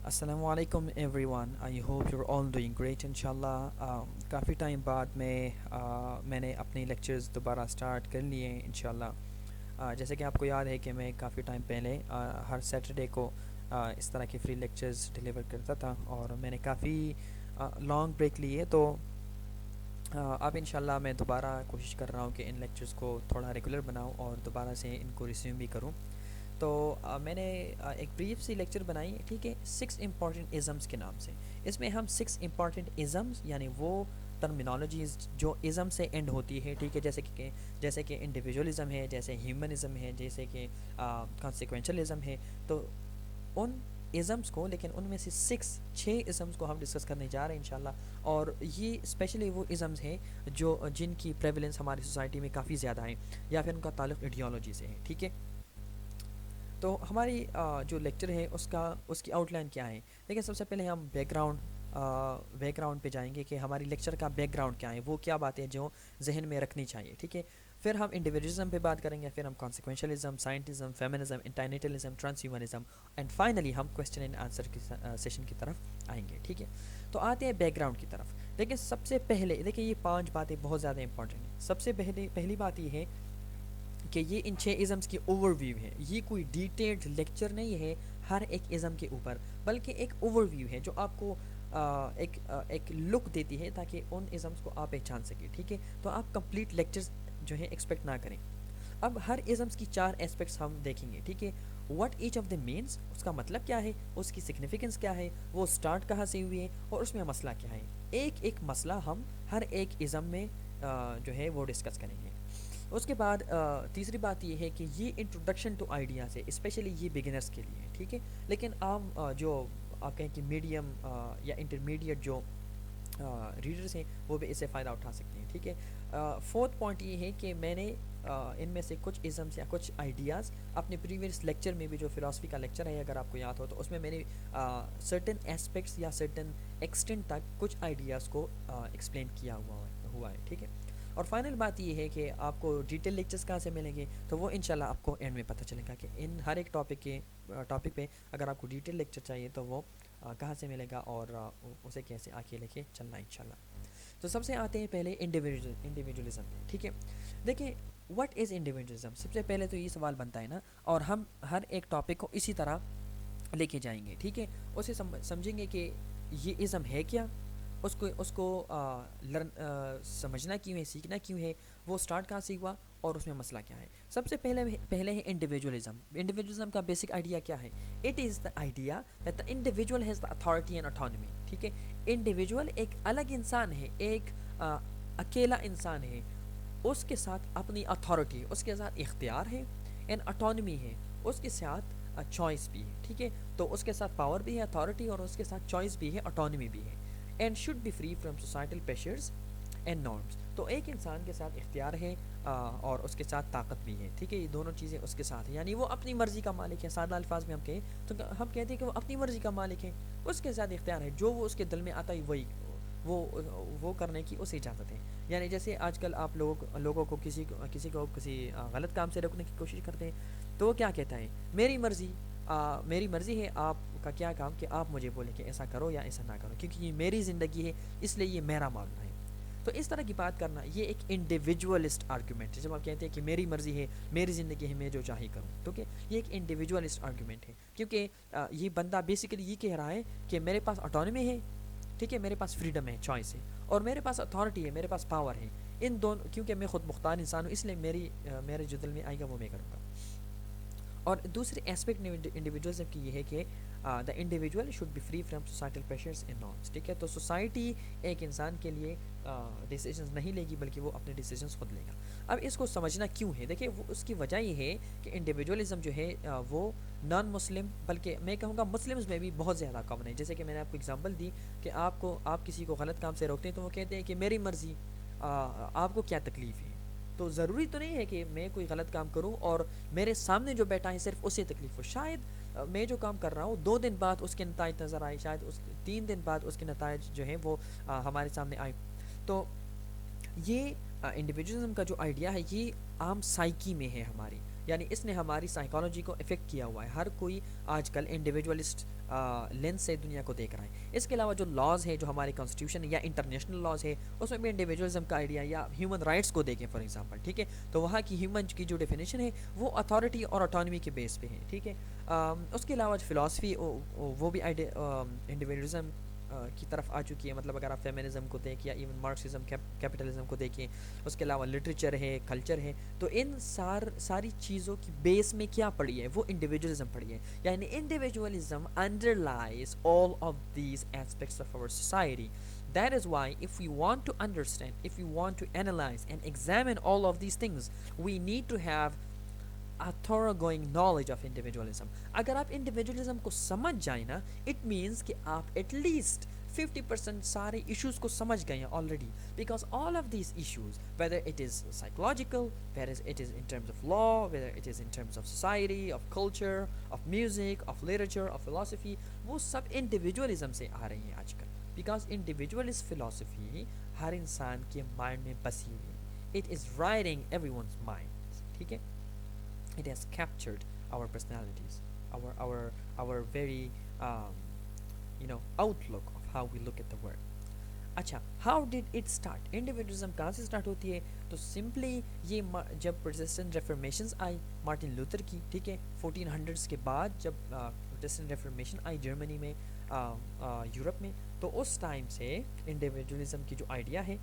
السلام علیکم every one, I hope you all doing great انشاءاللہ. کافی ٹائم بعد میں نے اپنے لیکچرز دوبارہ سٹارٹ کر لیے ہیں انشاءاللہ. جیسے کہ آپ کو یاد ہے کہ میں کافی ٹائم پہلے ہر سیٹرڈے کو اس طرح کے فری لیکچرز ڈلیور کرتا تھا، اور میں نے کافی لانگ بریک لیے. تو اب انشاءاللہ میں دوبارہ کوشش کر رہا ہوں کہ ان لیکچرز کو تھوڑا ریگولر بناؤں اور دوبارہ سے ان کو ریزیوم بھی کروں. تو میں نے ایک بریف سی لیکچر بنائی، ٹھیک ہے، 6 امپورٹنٹ ازمس کے نام سے. اس میں ہم 6 امپورٹنٹ ازمس یعنی وہ ٹرمینالوجیز جو ازم سے اینڈ ہوتی ہے، ٹھیک ہے، جیسے کہ انڈیویجولزم ہے، جیسے ہیومنزم ہے، جیسے کہ کانسیکوینشلزم ہے. تو ان ازمس کو، لیکن ان میں سے 6 ازمس کو ہم ڈسکس کرنے جا رہے ہیں انشاءاللہ. اور یہ اسپیشلی وہ ازمس ہیں جن کی پریویلنس ہماری سوسائٹی میں کافی زیادہ ہے، یا پھر ان کا تعلق ایڈیالوجی سے ہے، ٹھیک ہے. تو ہماری جو لیکچر ہے اس کی آؤٹ لائن کیا ہے. دیکھیں، سب سے پہلے ہم بیک گراؤنڈ پہ جائیں گے کہ ہماری لیکچر کا بیک گراؤنڈ کیا ہے، وہ کیا باتیں جو ذہن میں رکھنی چاہیے، ٹھیک ہے. پھر ہم انڈیویجولزم پہ بات کریں گے، پھر ہم consequentialism, scientism, feminism, internationalism, transhumanism, and finally ہم کویسچن اینڈ آنسر کی سیشن کی طرف آئیں گے، ٹھیک ہے. تو آتے ہیں بیک گراؤنڈ کی طرف. لیکن سب سے پہلے دیکھیں، یہ 5 باتیں بہت زیادہ امپورٹنٹ ہیں. سب سے پہلی بات یہ ہے کہ یہ ان 6 ازمس کی اوور ویو ہے. یہ کوئی ڈیٹیلڈ لیکچر نہیں ہے ہر ایک ازم کے اوپر، بلکہ ایک اوور ویو ہے جو آپ کو ایک لک دیتی ہے تاکہ ان ازمس کو آپ پہچان سکیں، ٹھیک ہے. تو آپ کمپلیٹ لیکچرز جو ہے ایکسپیکٹ نہ کریں. اب ہر ازمس کی 4 اسپیکٹس ہم دیکھیں گے، ٹھیک ہے. What each of the means, اس کا مطلب کیا ہے، اس کی سگنیفیکنس کیا ہے، وہ سٹارٹ کہاں سے ہوئی ہے، اور اس میں مسئلہ کیا ہے. ایک ایک مسئلہ ہم ہر ایک ازم میں جو ہے وہ ڈسکس کریں گے. اس کے بعد تیسری بات یہ ہے کہ یہ انٹروڈکشن ٹو آئیڈیاز ہے، اسپیشلی یہ بگنرس کے لیے، ٹھیک ہے. لیکن عام جو آپ کہیں کہ میڈیم یا انٹرمیڈیٹ جو ریڈرز ہیں وہ بھی اس سے فائدہ اٹھا سکتے ہیں، ٹھیک ہے. فورتھ پوائنٹ یہ ہے کہ میں نے ان میں سے کچھ ازمس یا کچھ آئیڈیاز اپنے پریویس لیکچر میں بھی، جو فلاسفی کا لیکچر ہے اگر آپ کو یاد ہو، تو اس میں نے سرٹن اسپیکٹس یا سرٹن ایکسٹینٹ تک کچھ آئیڈیاز کو ایکسپلین کیا ہوا ہے، ٹھیک ہے. اور فائنل بات یہ ہے کہ آپ کو ڈیٹیل لیکچرز کہاں سے ملیں گے، تو وہ انشاءاللہ آپ کو اینڈ میں پتہ چلے گا کہ ان ہر ایک ٹاپک پہ اگر آپ کو ڈیٹیل لیکچر چاہیے تو وہ کہاں سے ملے گا، اور اسے کیسے آگے لے کے چلنا ہے انشاءاللہ. تو سب سے آتے ہیں پہلے انڈیویجولزم پہ، ٹھیک ہے. دیکھیں، واٹ از انڈیویجولزم، سب سے پہلے تو یہ سوال بنتا ہے نا، اور ہم ہر ایک ٹاپک کو اسی طرح لے کے جائیں گے، ٹھیک ہے. اسے سمجھیں گے کہ یہ ازم ہے کیا، اس کو سمجھنا کیوں ہے، سیکھنا کیوں ہے، وہ سٹارٹ کہاں سے ہوا، اور اس میں مسئلہ کیا ہے. سب سے پہلے ہے انڈیویجولزم. انڈیویجولزم کا بیسک آئیڈیا کیا ہے؟ It is the idea that the individual has the authority and autonomy, ٹھیک ہے. انڈیویجول ایک الگ انسان ہے، ایک اکیلا انسان ہے. اس کے ساتھ اپنی اتھارٹی، اس کے ساتھ اختیار ہے، اینڈ اٹانومی ہے، اس کے ساتھ چوائس بھی ہے، ٹھیک ہے. تو اس کے ساتھ پاور بھی ہے، اتھارٹی، اور اس کے ساتھ چوائس بھی ہے، اٹانومی بھی ہے. And should be free from societal pressures and norms. تو ایک انسان کے ساتھ اختیار ہے اور اس کے ساتھ طاقت بھی ہے، ٹھیک ہے. یہ دونوں چیزیں اس کے ساتھ ہیں، یعنی وہ اپنی مرضی کا مالک ہے. سادہ الفاظ میں ہم کہیں تو ہم کہتے ہیں کہ وہ اپنی مرضی کا مالک ہے. اس کے ساتھ اختیار ہے، جو وہ اس کے دل میں آتا ہے وہی وہ کرنے کی اسے اجازت ہے. یعنی جیسے آج کل آپ لوگوں کو کسی غلط کام سے روکنے کی کوشش کرتے ہیں، تو وہ کیا کہتا ہے، میری مرضی ہے آپ کا کیا کام کہ آپ مجھے بولیں کہ ایسا کرو یا ایسا نہ کرو، کیونکہ یہ میری زندگی ہے، اس لیے یہ میرا معاملہ ہے. تو اس طرح کی بات کرنا یہ ایک انڈیویجولسٹ آرگومنٹ ہے. جب آپ کہتے ہیں کہ میری مرضی ہے، میری زندگی ہے، میں جو چاہے کروں، ٹھیک ہے، یہ ایک انڈیویجولسٹ آرگومنٹ ہے. کیونکہ یہ بندہ بیسیکلی یہ کہہ رہا ہے کہ میرے پاس آٹونومی ہے، ٹھیک ہے، میرے پاس فریڈم ہے، چوائس ہے، اور میرے پاس اتھارٹی ہے، میرے پاس پاور ہے. ان دونوں، کیونکہ میں خود مختار انسان ہوں، اس لیے میرے جو دل میں آئے گا وہ میں کروں گا. اور دوسری اسپیکٹ انڈیویجولزم کی یہ ہے کہ the individual should be free from societal pressures and norms, ٹھیک ہے. تو سوسائٹی ایک انسان کے لیے ڈیسیجنز نہیں لے گی، بلکہ وہ اپنے ڈیسیجنز خود لے گا. اب اس کو سمجھنا کیوں ہے، دیکھیں اس کی وجہ یہ ہے کہ انڈیویجولزم جو ہے وہ نان مسلم، بلکہ میں کہوں گا مسلمز میں بھی بہت زیادہ کامن ہے. جیسے کہ میں نے آپ کو اگزامپل دی کہ آپ کسی کو غلط کام سے روکتے ہیں تو وہ کہتے ہیں کہ میری مرضی، آپ کو کیا تکلیف ہے. تو ضروری تو نہیں ہے کہ میں کوئی غلط کام کروں اور میرے سامنے جو بیٹھا ہے صرف اسے تکلیف ہو. شاید میں جو کام کر رہا ہوں 2 دن بعد اس کے نتائج نظر آئے، شاید 3 دن بعد اس کے نتائج جو ہیں وہ ہمارے سامنے آئے. تو یہ انڈیویجولزم کا جو آئیڈیا ہے یہ عام سائیکی میں ہے ہماری. یعنی اس نے ہماری سائیکالوجی کو افیکٹ کیا ہوا ہے. ہر کوئی آج کل انڈیویجولسٹ لینس سے دنیا کو دیکھ رہا ہے. اس کے علاوہ جو لاز ہے جو ہمارے کانسٹیٹیوشن یا انٹرنیشنل لاز ہے اس میں بھی انڈیویجولزم کا آئیڈیا, یا ہیومن رائٹس کو دیکھیں فار ایگزامپل, ٹھیک ہے, تو وہاں کی ہیومن کی جو ڈیفینیشن ہے وہ اتھارٹی اور اٹانومی کے بیس پہ ہے, ٹھیک ہے. اس کے علاوہ فلاسفی وہ بھی انڈیویجولزم کی طرف آ چکی ہے. مطلب اگر آپ فیمنزم کو دیکھیں یا ایون مارکسزم کیپٹلزم کو دیکھیں, اس کے علاوہ لٹریچر ہے, کلچر ہے, تو ان ساری چیزوں کی بیس میں کیا پڑی ہے, وہ انڈیویجولزم پڑی ہے. یعنی individualism underlies all of these aspects of our society. That is why if we want to understand, if we want to analyze and examine all of these things, we need to have a thoroughgoing knowledge of individualism. اگر آپ individualism کو سمجھ جائیں نا, it means کہ آپ at least 50% سارے issues کو سمجھ گئے ہیں already, because all of these issues, whether it is psychological, whether it is in terms of law, whether it is in terms of society, of culture, of music, of literature, of philosophy, وہ سب individualism سے آ رہی ہیں آج کل, because individualist philosophy ہر انسان کے mind میں بسی ہوئی ہے. It is writing everyone's mind, ٹھیک ہے. It has captured our personalities, our very outlook of how we look at the world. اچھا, how did it start? Individualism کہاں سے اسٹارٹ ہوتی ہے؟ تو سمپلی یہ جب پروٹسٹنٹ ریفارمیشنز آئی مارٹن لوتھر کی, ٹھیک ہے, 1400s کے بعد جب پروٹسٹنٹ ریفارمیشن آئی جرمنی میں, یورپ میں, تو اس ٹائم سے انڈیویجولزم کی جو آئیڈیا ہے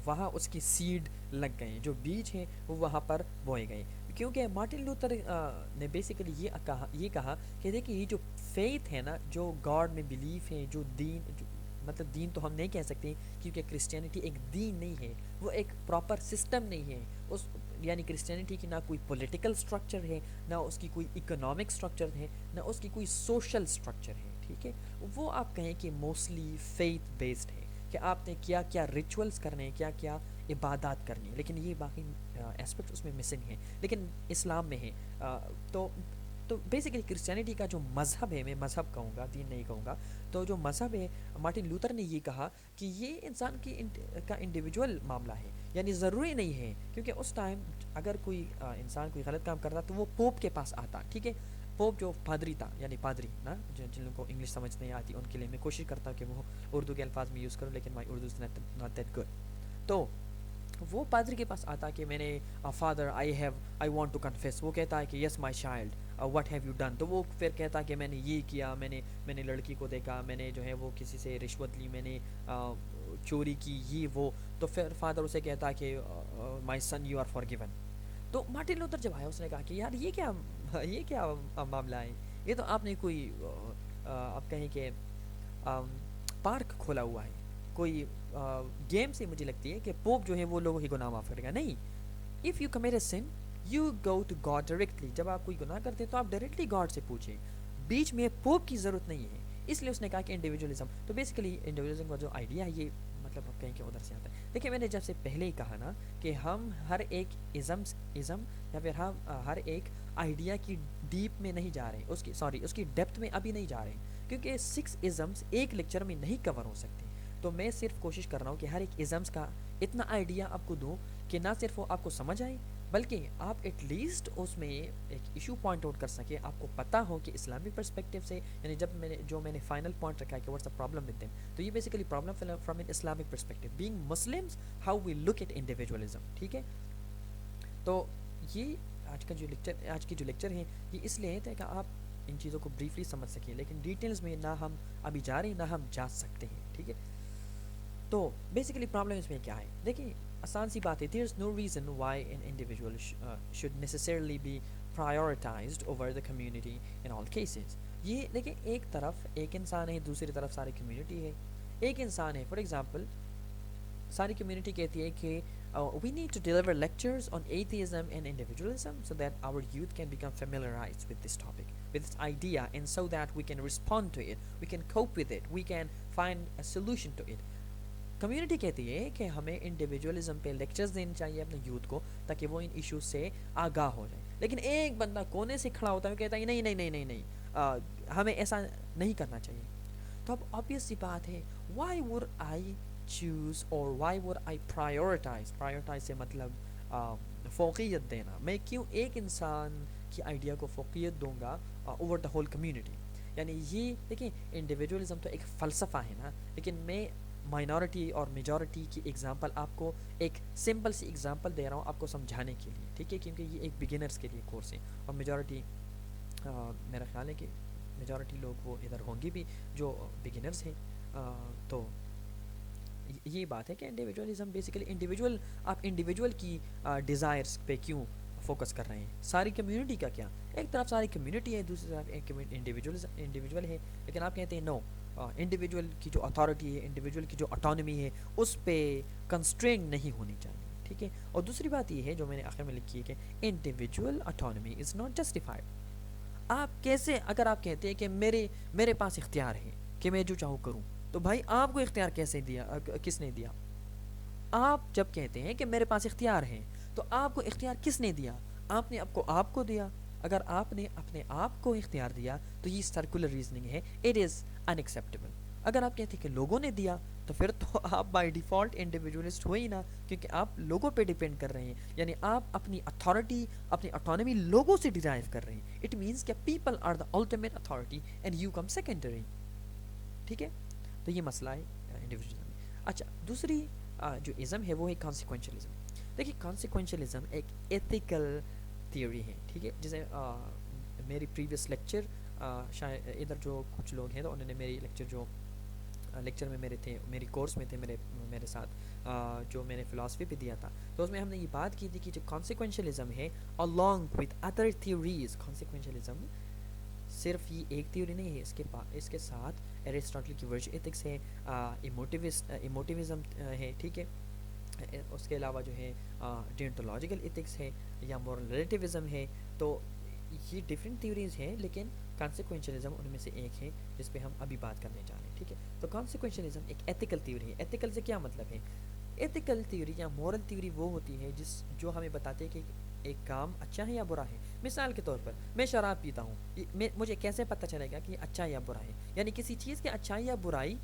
وہاں اس کی سیڈ لگ گئے, جو بیج ہیں وہ وہاں پر بوئے گئے. کیونکہ مارٹن لوتھر نے بیسیکلی یہ کہا کہ دیکھیں یہ جو فیتھ ہے نا, جو گاڈ میں بلیف ہے, جو دین, مطلب دین تو ہم نہیں کہہ سکتے کیونکہ کرسچینٹی ایک دین نہیں ہے, وہ ایک پراپر سسٹم نہیں ہے. اس یعنی کرسچینٹی کی نہ کوئی پولیٹیکل اسٹرکچر ہے, نہ اس کی کوئی اکنامک اسٹرکچر ہے, نہ اس کی کوئی سوشل اسٹرکچر ہے, ٹھیک ہے. وہ آپ کہیں کہ موسٹلی فیتھ بیسڈ ہے, کہ آپ نے کیا کیا ریچولس کرنے ہیں, کیا کیا عبادات کرنی ہے, لیکن یہ باقی اسپیکٹ اس میں مسنگ ہیں, لیکن اسلام میں ہے. تو بیسیکلی کرسچینٹی کا جو مذہب ہے, میں مذہب کہوں گا, دین نہیں کہوں گا, تو جو مذہب ہے, مارٹن لوتھر نے یہ کہا کہ یہ انسان کا انڈیویجول معاملہ ہے. یعنی ضروری نہیں ہے, کیونکہ اس ٹائم اگر کوئی انسان کوئی غلط کام کرتا تو وہ پوپ کے پاس آتا, ٹھیک ہے. پوپ جو پادری تھا, یعنی پادری نا, جن لوگوں کو انگلش سمجھ نہیں آتی ان کے لیے میں کوشش کرتا ہوں کہ وہ اردو کے الفاظ میں یوز کروں, لیکن my Urdu is not that good. تو وہ پادری کے پاس آتا کہ میں نے father I want to confess. وہ کہتا ہے کہ yes my child what have you done. تو وہ پھر کہتا کہ میں نے یہ کیا, میں نے لڑکی کو دیکھا, میں نے جو ہے وہ کسی سے رشوت لی, میں نے چوری کی, یہ وہ. تو پھر فادر اسے کہتا کہ مائی سن یو آر فار گیون. تو مارٹن لوتھر جب آیا اس نے کہا کہ یار یہ کیا معاملہ ہے, یہ تو آپ نے کوئی آپ کہیں کہ پارک کھولا ہوا ہے, کوئی گیم سے مجھے لگتی ہے کہ پوپ جو ہے وہ لوگوں کی گناہ معاف کرے گا. نہیں, if you commit a sin you go to God directly. جب آپ کوئی گناہ کرتے ہیں تو آپ ڈائریکٹلی گاڈ سے پوچھیں, بیچ میں پوپ کی ضرورت نہیں ہے. اس لیے اس نے کہا کہ انڈیویجولزم, تو بیسیکلی انڈیویجولزم کا جو آئیڈیا ہے یہ مطلب آپ کہیں کہ ادھر سے آتا ہے. دیکھیں میں نے جب سے پہلے ہی کہا نا کہ ہم ہر ایک ازم یا پھر ہم ہر ایک آئیڈیا کی ڈیپ میں نہیں جا رہے ہیں, اس کی ڈیپتھ میں ابھی نہیں جا رہے ہیں, کیونکہ 6 ازمس ایک لیکچر میں نہیں کور ہو سکتے. تو میں صرف کوشش کر رہا ہوں کہ ہر ایک ازمس کا اتنا آئیڈیا آپ کو دوں کہ نہ صرف وہ آپ کو سمجھ آئے, بلکہ آپ ایٹ لیسٹ اس میں ایک ایشو پوائنٹ آؤٹ کر سکیں, آپ کو پتہ ہو کہ اسلامک پرسپیکٹیو سے, یعنی جب میں نے فائنل پوائنٹ رکھا ہے کہ what's the problem with them, تو یہ basically problem from an Islamic perspective, being Muslims how we look at individualism, ٹھیک ہے. تو یہ آج کی جو لیکچر ہیں یہ اس لیے ہے کہ آپ ان چیزوں کو بریفلی سمجھ سکیں, لیکن ڈیٹیلز میں نہ ہم ابھی جا رہے ہیں نہ ہم جا سکتے ہیں, ٹھیک ہے. تو بیسیکلی پرابلم اس میں کیا ہے, دیکھیں آسان سی بات ہے, there is no reason why an individual should necessarily be prioritised over the community in all cases. یہ دیکھیں ایک طرف ایک انسان ہے, دوسری طرف ساری کمیونٹی ہے. ایک انسان ہے, فار ایگزامپل ساری کمیونٹی کہتی ہے کہ we need to deliver lectures on atheism and individualism so that our youth can become familiarized with this topic, with this idea, and so that we can respond to it, we can cope with it, we can find a solution to it. Community کہتی ہے کہ ہمیں individualism پہ lectures دینے چاہیے اپنے youth کو تاکہ وہ ان ایشوز سے آگاہ ہو جائے, لیکن ایک بندہ کونے سے کھڑا ہوتا ہے کہتا ہے نہیں ہمیں ایسا نہیں کرنا چاہیے. تو اب obvious سی بات ہے, why would I choose or why would I prioritize سے مطلب فوقیت دینا، میں کیوں ایک انسان کی آئیڈیا کو فوقیت دوں گا اوور دا ہول کمیونٹی. یعنی یہ دیکھیں انڈیویجولزم تو ایک فلسفہ ہے نا، لیکن میں مائنورٹی اور میجورٹی کی ایگزامپل آپ کو ایک سمپل سی ایگزامپل دے رہا ہوں آپ کو سمجھانے کے لیے، ٹھیک ہے، کیونکہ یہ ایک بگنرس کے لیے کورس ہے. اور میجورٹی میرا خیال ہے کہ میجورٹی لوگ وہ ادھر ہوں گی بھی جو بگنرز ہیں. تو یہ بات ہے کہ انڈیویجولزم بیسیکلی انڈیویجول، آپ انڈیویجول کی ڈیزائرس پہ کیوں فوکس کر رہے ہیں، ساری کمیونٹی کا کیا. ایک طرف ساری کمیونٹی ہے، دوسری طرف ایک انڈیویجول ہے، لیکن آپ کہتے ہیں نو، انڈیویجول کی جو اتھارٹی ہے، انڈیویجول کی جو اٹانومی ہے اس پہ کنسٹرین نہیں ہونی چاہیے، ٹھیک ہے. اور دوسری بات یہ ہے جو میں نے آخر میں لکھی ہے کہ individual autonomy is not justified. آپ کیسے، اگر آپ کہتے ہیں کہ میرے پاس اختیار ہے کہ میں جو چاہوں کروں، تو بھائی آپ کو اختیار کیسے دیا، کس نے دیا؟ آپ جب کہتے ہیں کہ میرے پاس اختیار ہے تو آپ کو اختیار کس نے دیا؟ آپ نے آپ کو دیا. اگر آپ نے اپنے آپ کو اختیار دیا تو یہ سرکولر ریزننگ ہے، اٹ از ان ایکسیپٹیبل. اگر آپ کہتے ہیں کہ لوگوں نے دیا تو پھر تو آپ بائی ڈیفالٹ انڈیویجولسٹ ہوئی نا، کیونکہ آپ لوگوں پہ ڈیپینڈ کر رہے ہیں. یعنی آپ اپنی اتھارٹی، اپنی اٹانومی لوگوں سے ڈیرائیو کر رہے ہیں. اٹ مینس کہ people are the ultimate authority and you come secondary, ٹھیک ہے. تو یہ مسئلہ ہے انڈیویجولزم میں. اچھا، دوسری جو ازم ہے وہ ہے کانسیکوینشلزم. دیکھیے کانسیکوینشلزم ایک ایتھیکل تھیوری ہے، ٹھیک ہے. جسے میری پریویس لیکچر شاید ادھر جو کچھ لوگ ہیں تو انہوں نے میری لیکچر جو لیکچر میں میرے تھے، میری کورس میں تھے میرے ساتھ جو میں نے فلاسفی پہ دیا تھا، تو اس میں ہم نے یہ بات کی تھی کہ جو کانسیکوینشلزم ہے along with other theories، کانسیکوینشلزم صرف یہ ایک تھیوری نہیں ہے، اس کے ساتھ ایرسٹاٹل کی ورچو ایتھکس ہے، ایموٹیوزم ہے، ٹھیک ہے. اس کے علاوہ جو ہے ڈینٹولوجیکل ایتھکس ہے یا مورل ریلیٹیوزم ہے. تو یہ ڈفرینٹ تھیوریز ہیں، لیکن کانسیکوینشلزم ان میں سے ایک ہے جس پہ ہم ابھی بات کرنے جا رہے ہیں، ٹھیک ہے. تو کانسیکوینشلزم ایک ایتھیکل تھیوری ہے. ایتھیکل سے کیا مطلب ہے؟ ایتھیکل تھیوری یا مورل تھیوری وہ ہوتی ہے جو ہمیں بتاتے ہیں کہ ایک کام اچھا ہے یا برا ہے. مثال کے طور پر میں شراب پیتا ہوں، مجھے کیسے پتہ چلے گا کہ یہ اچھا یا برا ہے؟ یعنی کسی چیز کی اچھائی یا برائی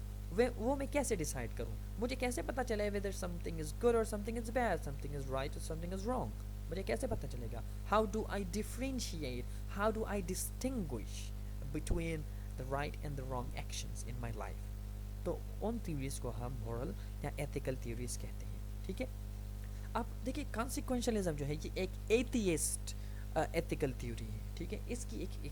وہ میں کیسے ڈیسائیڈ کروں؟ مجھے کیسے پتہ چلے whether something is good or something is bad, something is right or something is wrong؟ مجھے کیسے پتہ چلے گا؟ How do I differentiate, how do I distinguish between the right and the wrong actions in my life؟ تو ان theories کو ہم moral یا ethical theories کہتے ہیں، ٹھیک ہے. اب دیکھیے کانسیکوینشلزم جو ہے یہ ایک ایتھیسٹ ایتھیکل تھیوری ہے، ٹھیک ہے. اس کی ایک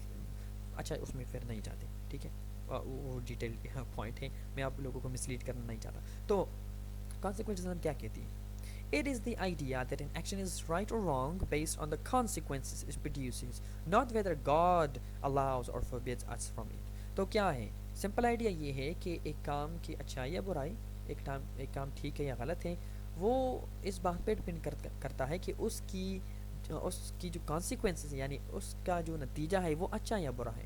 اچھا اس میں پھر نہیں جاتے، ٹھیک ہے، وہ ڈیٹیل پوائنٹ ہے، میں آپ لوگوں کو مسلیڈ کرنا نہیں چاہتا. تو کانسیکوینشلزم کیا کہتی ہے؟ It is the idea that an action is right or wrong based on the consequences it produces, not whether God allows or forbids us from it. تو کیا ہے؟ سمپل آئیڈیا یہ ہے کہ ایک کام کی اچھائی یا برائی، ایک کام ٹھیک ہے یا غلط ہے، وہ اس بات پہ ڈپینڈ کرتا ہے کہ اس کی جو کانسیکوینسز یعنی اس کا جو نتیجہ ہے وہ اچھا یا برا ہے.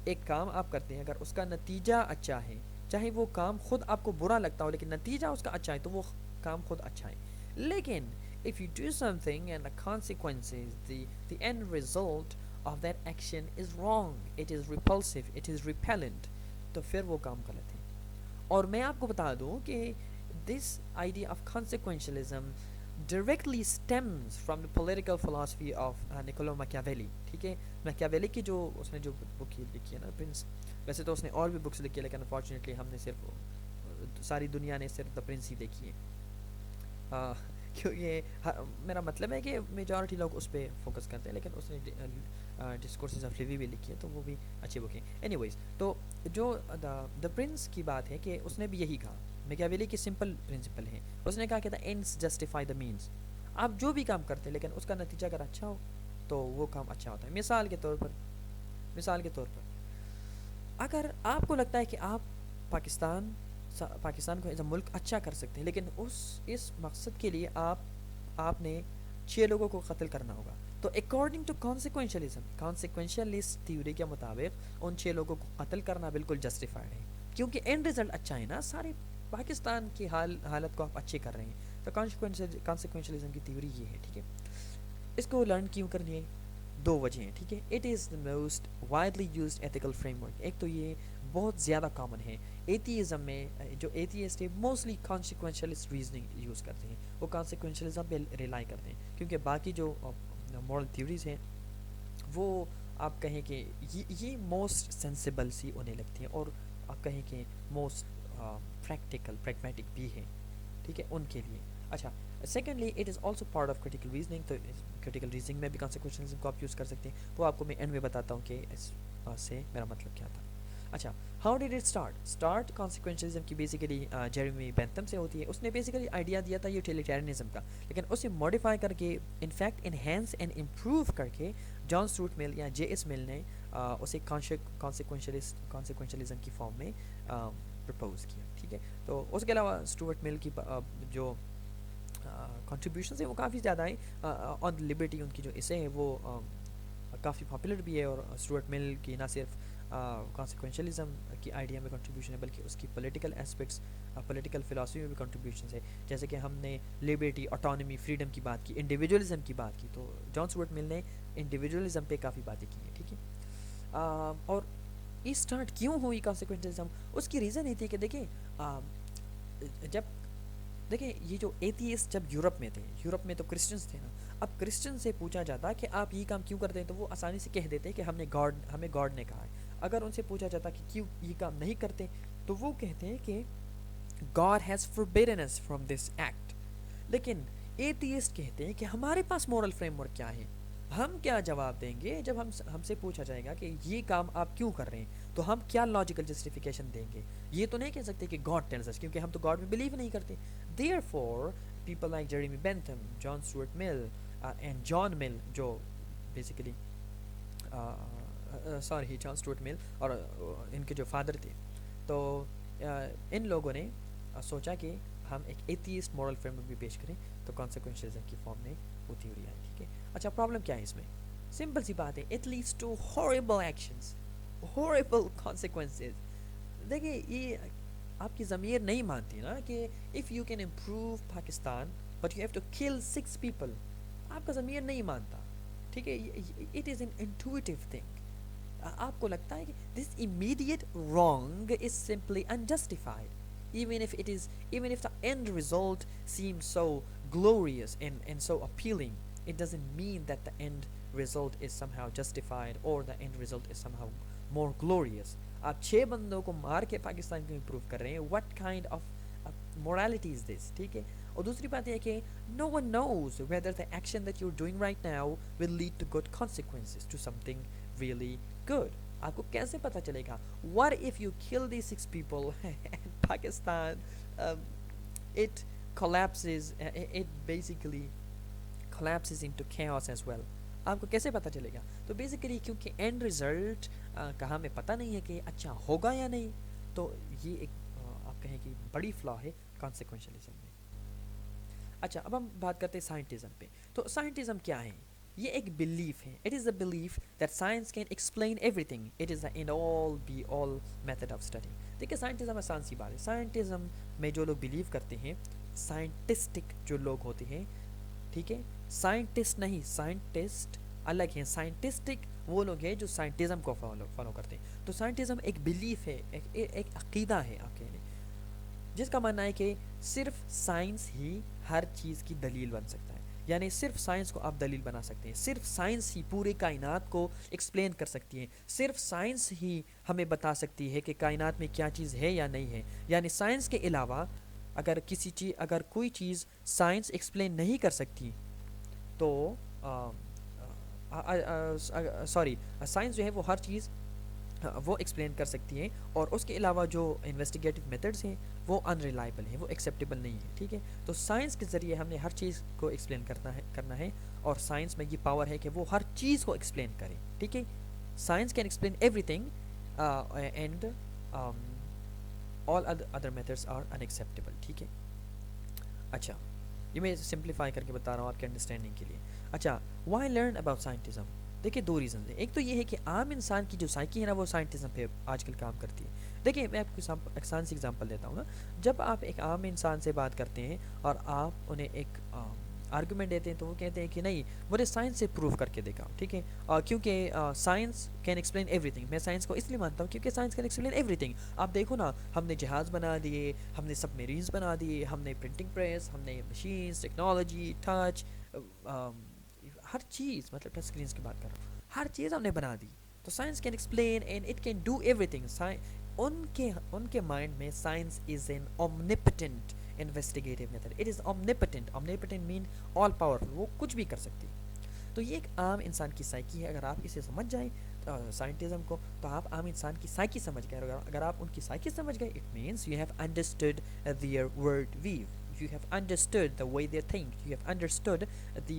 ایک کام آپ کرتے ہیں، اگر اس کا نتیجہ اچھا ہے، چاہے وہ کام خود آپ کو برا لگتا ہو لیکن نتیجہ اس کا اچھا ہے تو وہ کام خود اچھا ہے. لیکن if you do something and the consequences, the end result of that action is wrong, it is repulsive, it is repellent، تو پھر وہ کام غلط ہے. اور میں آپ کو بتا دوں کہ this idea of consequentialism directly stems from the political philosophy of Niccolo Machiavelli، ٹھیک ہے. میکیاویلی کی جو اس نے جو بک لکھی ہے نا پرنس، ویسے تو اس نے اور بھی بکس لکھی ہے لیکن انفارچونیٹلی ہم نے صرف ساری دنیا نے صرف دا پرنس ہی دیکھی ہے. کیونکہ میرا مطلب ہے کہ میجورٹی لوگ اس پہ فوکس کرتے ہیں، لیکن اس نے ڈسکورسز آف لیوی بھی لکھی ہے تو وہ بھی اچھی بک ہے. اینی ویز، تو جو دا پرنس کی بات ہے کہ اس نے بھی یہی کہا. میکیاویلی کی سمپل پرنسپل ہے، اس نے کہا کہ دا اینڈس جسٹیفائی دا مینس. آپ جو بھی کام کرتے ہیں لیکن اس کا نتیجہ اگر اچھا ہو تو وہ کام اچھا ہوتا ہے. مثال کے طور پر اگر آپ کو لگتا ہے کہ آپ پاکستان کو ایز اے ملک اچھا کر سکتے ہیں، لیکن اس مقصد کے لیے آپ نے 6 لوگوں کو قتل کرنا ہوگا، تو اکارڈنگ ٹو کانسیکوینشلسٹ تھیوری کے مطابق ان 6 لوگوں کو قتل کرنا بالکل جسٹیفائڈ ہے، کیونکہ اینڈ رزلٹ اچھا ہے نا. سارے پاکستان کی حالت کو آپ اچھے کر رہے ہیں. تو کانسیکوینشلزم کی تھیوری یہ ہے، ٹھیک ہے. اس کو لرن کیوں کرنی ہے؟ 2 وجہ ہیں، ٹھیک ہے. It is the most widely used ethical frame work. ایک تو یہ بہت زیادہ کامن ہے ایتھیزم میں. جو ایتھیسٹ ہے موسٹلی کانسیکوینشلسٹ ریزننگ یوز کرتے ہیں, وہ کانسیکوینشلزم پہ ریلائی کرتے ہیں, کیونکہ باقی جو مورل تھیوریز ہیں وہ آپ کہیں کہ یہ موسٹ سینسیبل سی انہیں لگتی ہیں, اور آپ کہیں کہ موسٹ پریگمیٹک بھی ہیں, ٹھیک ہے, ان کے لیے. اچھا, secondly it is also part of critical reasoning. تو کریٹیکل ریزننگ میں بھی کانسیکوینشلزم کو آپ یوز کر سکتے ہیں, وہ آپ کو میں اینڈ میں بتاتا ہوں کہ اس سے میرا مطلب کیا تھا. اچھا, ہاؤ ڈیڈ اٹ اسٹارٹ کانسیکوینشلزم کی بیسیکلی جیریمی بینتھم سے ہوتی ہے. اس نے بیسیکلی آئیڈیا دیا تھا یوٹیلیٹیرینزم کا, لیکن اسے ماڈیفائی کر کے انفیکٹ انہینس اینڈ امپروو کر کے جان اسٹوارٹ مل یا جے ایس مل نے اسے کانسیکوینشلزم کی فارم میں پرپوز کیا, ٹھیک ہے. تو اس کے علاوہ اسٹوارٹ مل کی جو کنٹریبیوشنز ہیں وہ کافی زیادہ ہیں. آن لبرٹی ان کی جو اسے ہے وہ کافی پاپولر بھی ہے, اور اسٹوارٹ مل کی نہ صرف کانسیکوینشلزم کی آئیڈیا میں کنٹریبیوشن ہے بلکہ اس کی پولیٹیکل اسپیکٹس, پولیٹیکل فلاسفی میں بھی کنٹریبیوشنز ہے. جیسے کہ ہم نے لبرٹی, آٹونمی, فریڈم کی بات کی, انڈیویجولزم کی بات کی, تو جان اسٹوارٹ مل نے انڈیویجولزم پہ کافی باتیں کی ہیں, ٹھیک ہے. اور یہ اسٹارٹ کیوں ہوئی کانسیکوینشلزم, اس کی ریزن یہ تھی کہ دیکھیں دیکھیں یہ جو ایتھیسٹ جب یورپ میں تو کرسچنس تھے نا. اب کرسچن سے پوچھا جاتا کہ آپ یہ کام کیوں کرتے ہیں, تو وہ آسانی سے کہہ دیتے کہ ہمیں گاڈ نے کہا ہے. اگر ان سے پوچھا جاتا کہ کیوں یہ کام نہیں کرتے, تو وہ کہتے ہیں کہ God has forbidden us from this act. لیکن ایتھیسٹ کہتے ہیں کہ ہمارے پاس مورل فریم ورک کیا ہے, ہم کیا جواب دیں گے جب ہم سے پوچھا جائے گا کہ یہ کام آپ کیوں کر رہے ہیں, تو ہم کیا لاجیکل جسٹیفیکیشن دیں گے. یہ تو نہیں کہہ سکتے کہ گاڈ ٹیلز اس, کیونکہ ہم تو گاڈ میں بلیو نہیں کرتے. Therefore, people like Jeremy Bentham, John Stuart Mill, and John Mill, جو بیسیکلی جان اسٹوارٹ مل اور ان کے جو فادر تھے, تو ان لوگوں نے سوچا کہ ہم ایک ایتھیسٹ مورل فریم ورک بھی پیش کریں, تو کانسیکوینشلزم کی فارم میں وہ تھیوری آئی, ٹھیک ہے. اچھا, پرابلم کیا ہے اس میں؟ سمپل سی بات ہے, it leads to horrible actions, horrible consequences. دیکھیے یہ آپ کی ضمیر نہیں مانتی نا کہ if you can improve Pakistan but you have to kill 6 people, آپ کا ضمیر نہیں مانتا, ٹھیک ہے. It is an intuitive thing. آپ کو لگتا ہے کہ this immediate wrong is simply unjustified, even if the end result seems so glorious and so appealing, it doesn't mean that the end result is somehow justified or the end result is somehow more glorious. آپ 6 بندوں کو مار کے پاکستان کو improve کر رہے ہیں, what kind of morality is this, ٹھیک ہے. اور دوسری بات یہ کہ no one knows whether the action that you're doing right now will lead to good consequences, to something really good. آپ کو کیسے پتہ چلے گا؟ What if you kill these 6 people and Pakistan it collapses, it basically collapses into chaos as well. آپ کو کیسے پتہ چلے گا؟ تو بیسیکلی کیونکہ اینڈ ریزلٹ کا ہمیں پتہ نہیں ہے کہ اچھا ہوگا یا نہیں, تو یہ ایک آپ کہیں کہ بڑی فلا ہے کانسیکوینشلزم میں. اچھا, اب ہم بات کرتے ہیں سائنٹزم پہ. تو سائنٹزم کیا ہے؟ یہ ایک بلیف ہے. It is a belief that science can explain everything, it is the end all be all method of study. دیکھیے سائنٹزم آسان سی بات ہے. سائنٹزم میں جو لوگ بلیو کرتے ہیں, سائنٹسٹک جو لوگ ہوتے ہیں, ٹھیک ہے, سائنٹسٹ نہیں, سائنٹسٹ الگ ہیں. سائنٹسٹک وہ لوگ ہیں جو سائنٹزم کو فالو کرتے ہیں. تو سائنٹزم ایک بلیف ہے, ایک عقیدہ ہے آپ کہہ لیں, جس کا ماننا ہے کہ صرف سائنس ہی ہر چیز کی دلیل بن سکتا ہے. یعنی صرف سائنس کو آپ دلیل بنا سکتے ہیں, صرف سائنس ہی پوری کائنات کو ایکسپلین کر سکتی ہے, صرف سائنس ہی ہمیں بتا سکتی ہے کہ کائنات میں کیا چیز ہے یا نہیں ہے. یعنی سائنس کے علاوہ اگر کوئی چیز سائنس ایکسپلین نہیں کر سکتی, تو سائنس جو ہے وہ ہر چیز وہ ایکسپلین کر سکتی ہیں, اور اس کے علاوہ جو انویسٹیگیٹو میتھڈس ہیں وہ انریلائبل ہیں, وہ ایکسیپٹیبل نہیں ہیں, ٹھیک ہے. تو سائنس کے ذریعے ہم نے ہر چیز کو ایکسپلین کرنا ہے, اور سائنس میں یہ پاور ہے کہ وہ ہر چیز کو ایکسپلین کرے, ٹھیک ہے. Science can explain everything and all other methods are unacceptable, ٹھیک ہے. اچھا, یہ میں سمپلیفائی کر کے بتا رہا ہوں آپ کے انڈرسٹینڈنگ کے لیے. اچھا, وائی لرن اباؤٹ سائنٹزم؟ دیکھیے 2 ریزنز ہیں. ایک تو یہ ہے کہ عام انسان کی جو سائیکی ہے نا, وہ سائنٹزم پہ آج کل کام کرتی ہے. دیکھیے میں آپ کو آسان سی ایگزامپل دیتا ہوں نا. جب آپ ایک عام انسان سے بات کرتے ہیں اور آپ انہیں ایک آرگومنٹ دیتے ہیں تو وہ کہتے ہیں کہ نہیں مجھے سائنس سے پروف کر کے دکھاؤ، ٹھیک ہے، کیونکہ science can explain every thing. میں سائنس کو اس لیے مانتا ہوں کیونکہ science can explain every thing. آپ دیکھو نا، ہم نے جہاز بنا دیے، ہم نے سب میرینز بنا دیے، ہم نے پرنٹنگ پریس، ہم نے مشینس، ٹیکنالوجی، ٹچ، ہر چیز، مطلب ٹچ اسکرینس کی بات کر رہا ہوں، ہر چیز ہم نے بنا دی. تو science can explain and it can do everything. ان کے مائنڈ میں science is an omnipotent investigative method. It is omnipotent. Omnipotent mean all powerful, وہ کچھ بھی کر سکتی. تو یہ ایک عام انسان کی سائیکی ہے. اگر آپ اسے سمجھ جائیں سائنٹزم کو، تو آپ عام انسان کی سائیکی سمجھ گئے. اگر آپ ان کی سائیکی سمجھ گئے، it means you have understood their world view. You have understood the way they think. You have understood the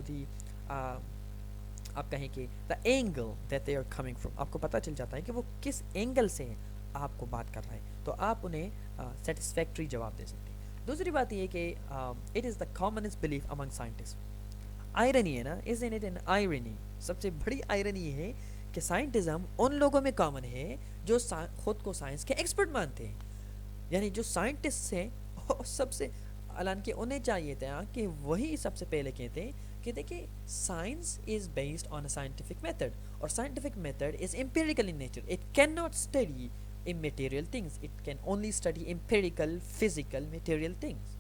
the آپ کہیں کہ the angle that they are coming from. آپ کو پتہ چل جاتا ہے کہ وہ کس اینگل سے آپ کو بات کر رہے ہیں، تو آپ انہیں سیٹسفیکٹری جواب دے سکتے ہیں. دوسری بات یہ کہ it is the commonest belief among scientists. Irony ہے نا، isn't it an irony؟ سب سے بڑی آئرنی یہ ہے کہ سائنٹزم ان لوگوں میں کامن ہے جو خود کو سائنس کے ایکسپرٹ مانتے ہیں. یعنی جو سائنٹسٹ ہیں سب سے اعلان کہ انہیں چاہیے تھا کہ وہی سب سے پہلے کہتے ہیں کہ دیکھیں science is based on a scientific method, اور scientific method is empirical in nature. It can not study immaterial things. It can only study empirical physical material things.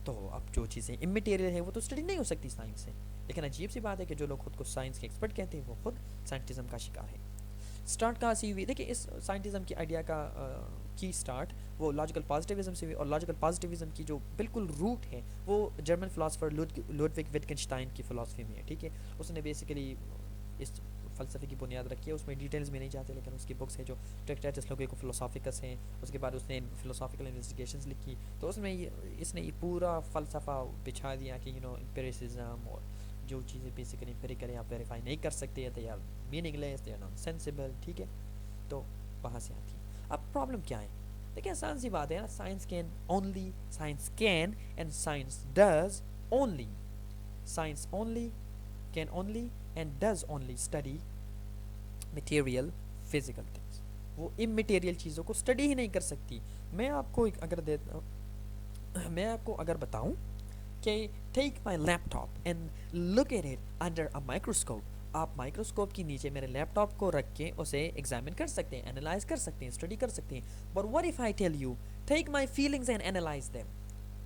تو اب جو چیزیں اممیٹیریل ہیں وہ تو اسٹڈی نہیں ہو سکتی سائنس سے. لیکن عجیب سی بات ہے کہ جو لوگ خود کو سائنس کے ایکسپرٹ کہتے ہیں وہ خود سائنٹزم کا شکار ہے. اسٹارٹ کہاں سے ہوئی؟ دیکھیں اس سائنٹزم کی آئیڈیا کا کی اسٹارٹ وہ لاجیکل پازیٹیوزم سے ہوئی، اور لاجیکل پازیٹیوزم کی جو بالکل روٹ ہے وہ جرمن فلاسفر لودوگ وٹکنشٹائن کی فلاسفی میں ہے، ٹھیک ہے. اس نے بیسیکلی اس فلسفے کی بنیاد رکھی ہے. اس میں ڈیٹیلز میں نہیں جاتے، لیکن اس کی بکس ہے جو ٹریکٹیٹس لوگو کو فلوسافیکس ہیں. اس کے بعد اس نے فلوسافیکل انویسٹیگیشنز لکھی. تو اس میں اس نے یہ پورا فلسفہ بچھا دیا کہ امپیریسزم اور جو چیزیں بیسیکلی امپیریکل آپ ویریفائی نہیں کر سکتے، they are meaningless, they are non sensible, ٹھیک ہے. تو وہاں سے آتی ہے. اب پرابلم کیا ہے؟ دیکھیں آسان سی بات ہے نا، science can and science does only, science only can only and does only study material physical things. وہ اممیٹیریل چیزوں کو اسٹڈی ہی نہیں کر سکتی. میں آپ کو اگر بتاؤں کہ take my laptop and look at it under a microscope. آپ مائکروسکوپ کے نیچے میرے لیپ ٹاپ کو رکھ کے اسے ایگزامن کر سکتے ہیں، انالائز کر سکتے ہیں، اسٹڈی کر سکتے ہیں. But what if I tell you take my feelings and analyse them?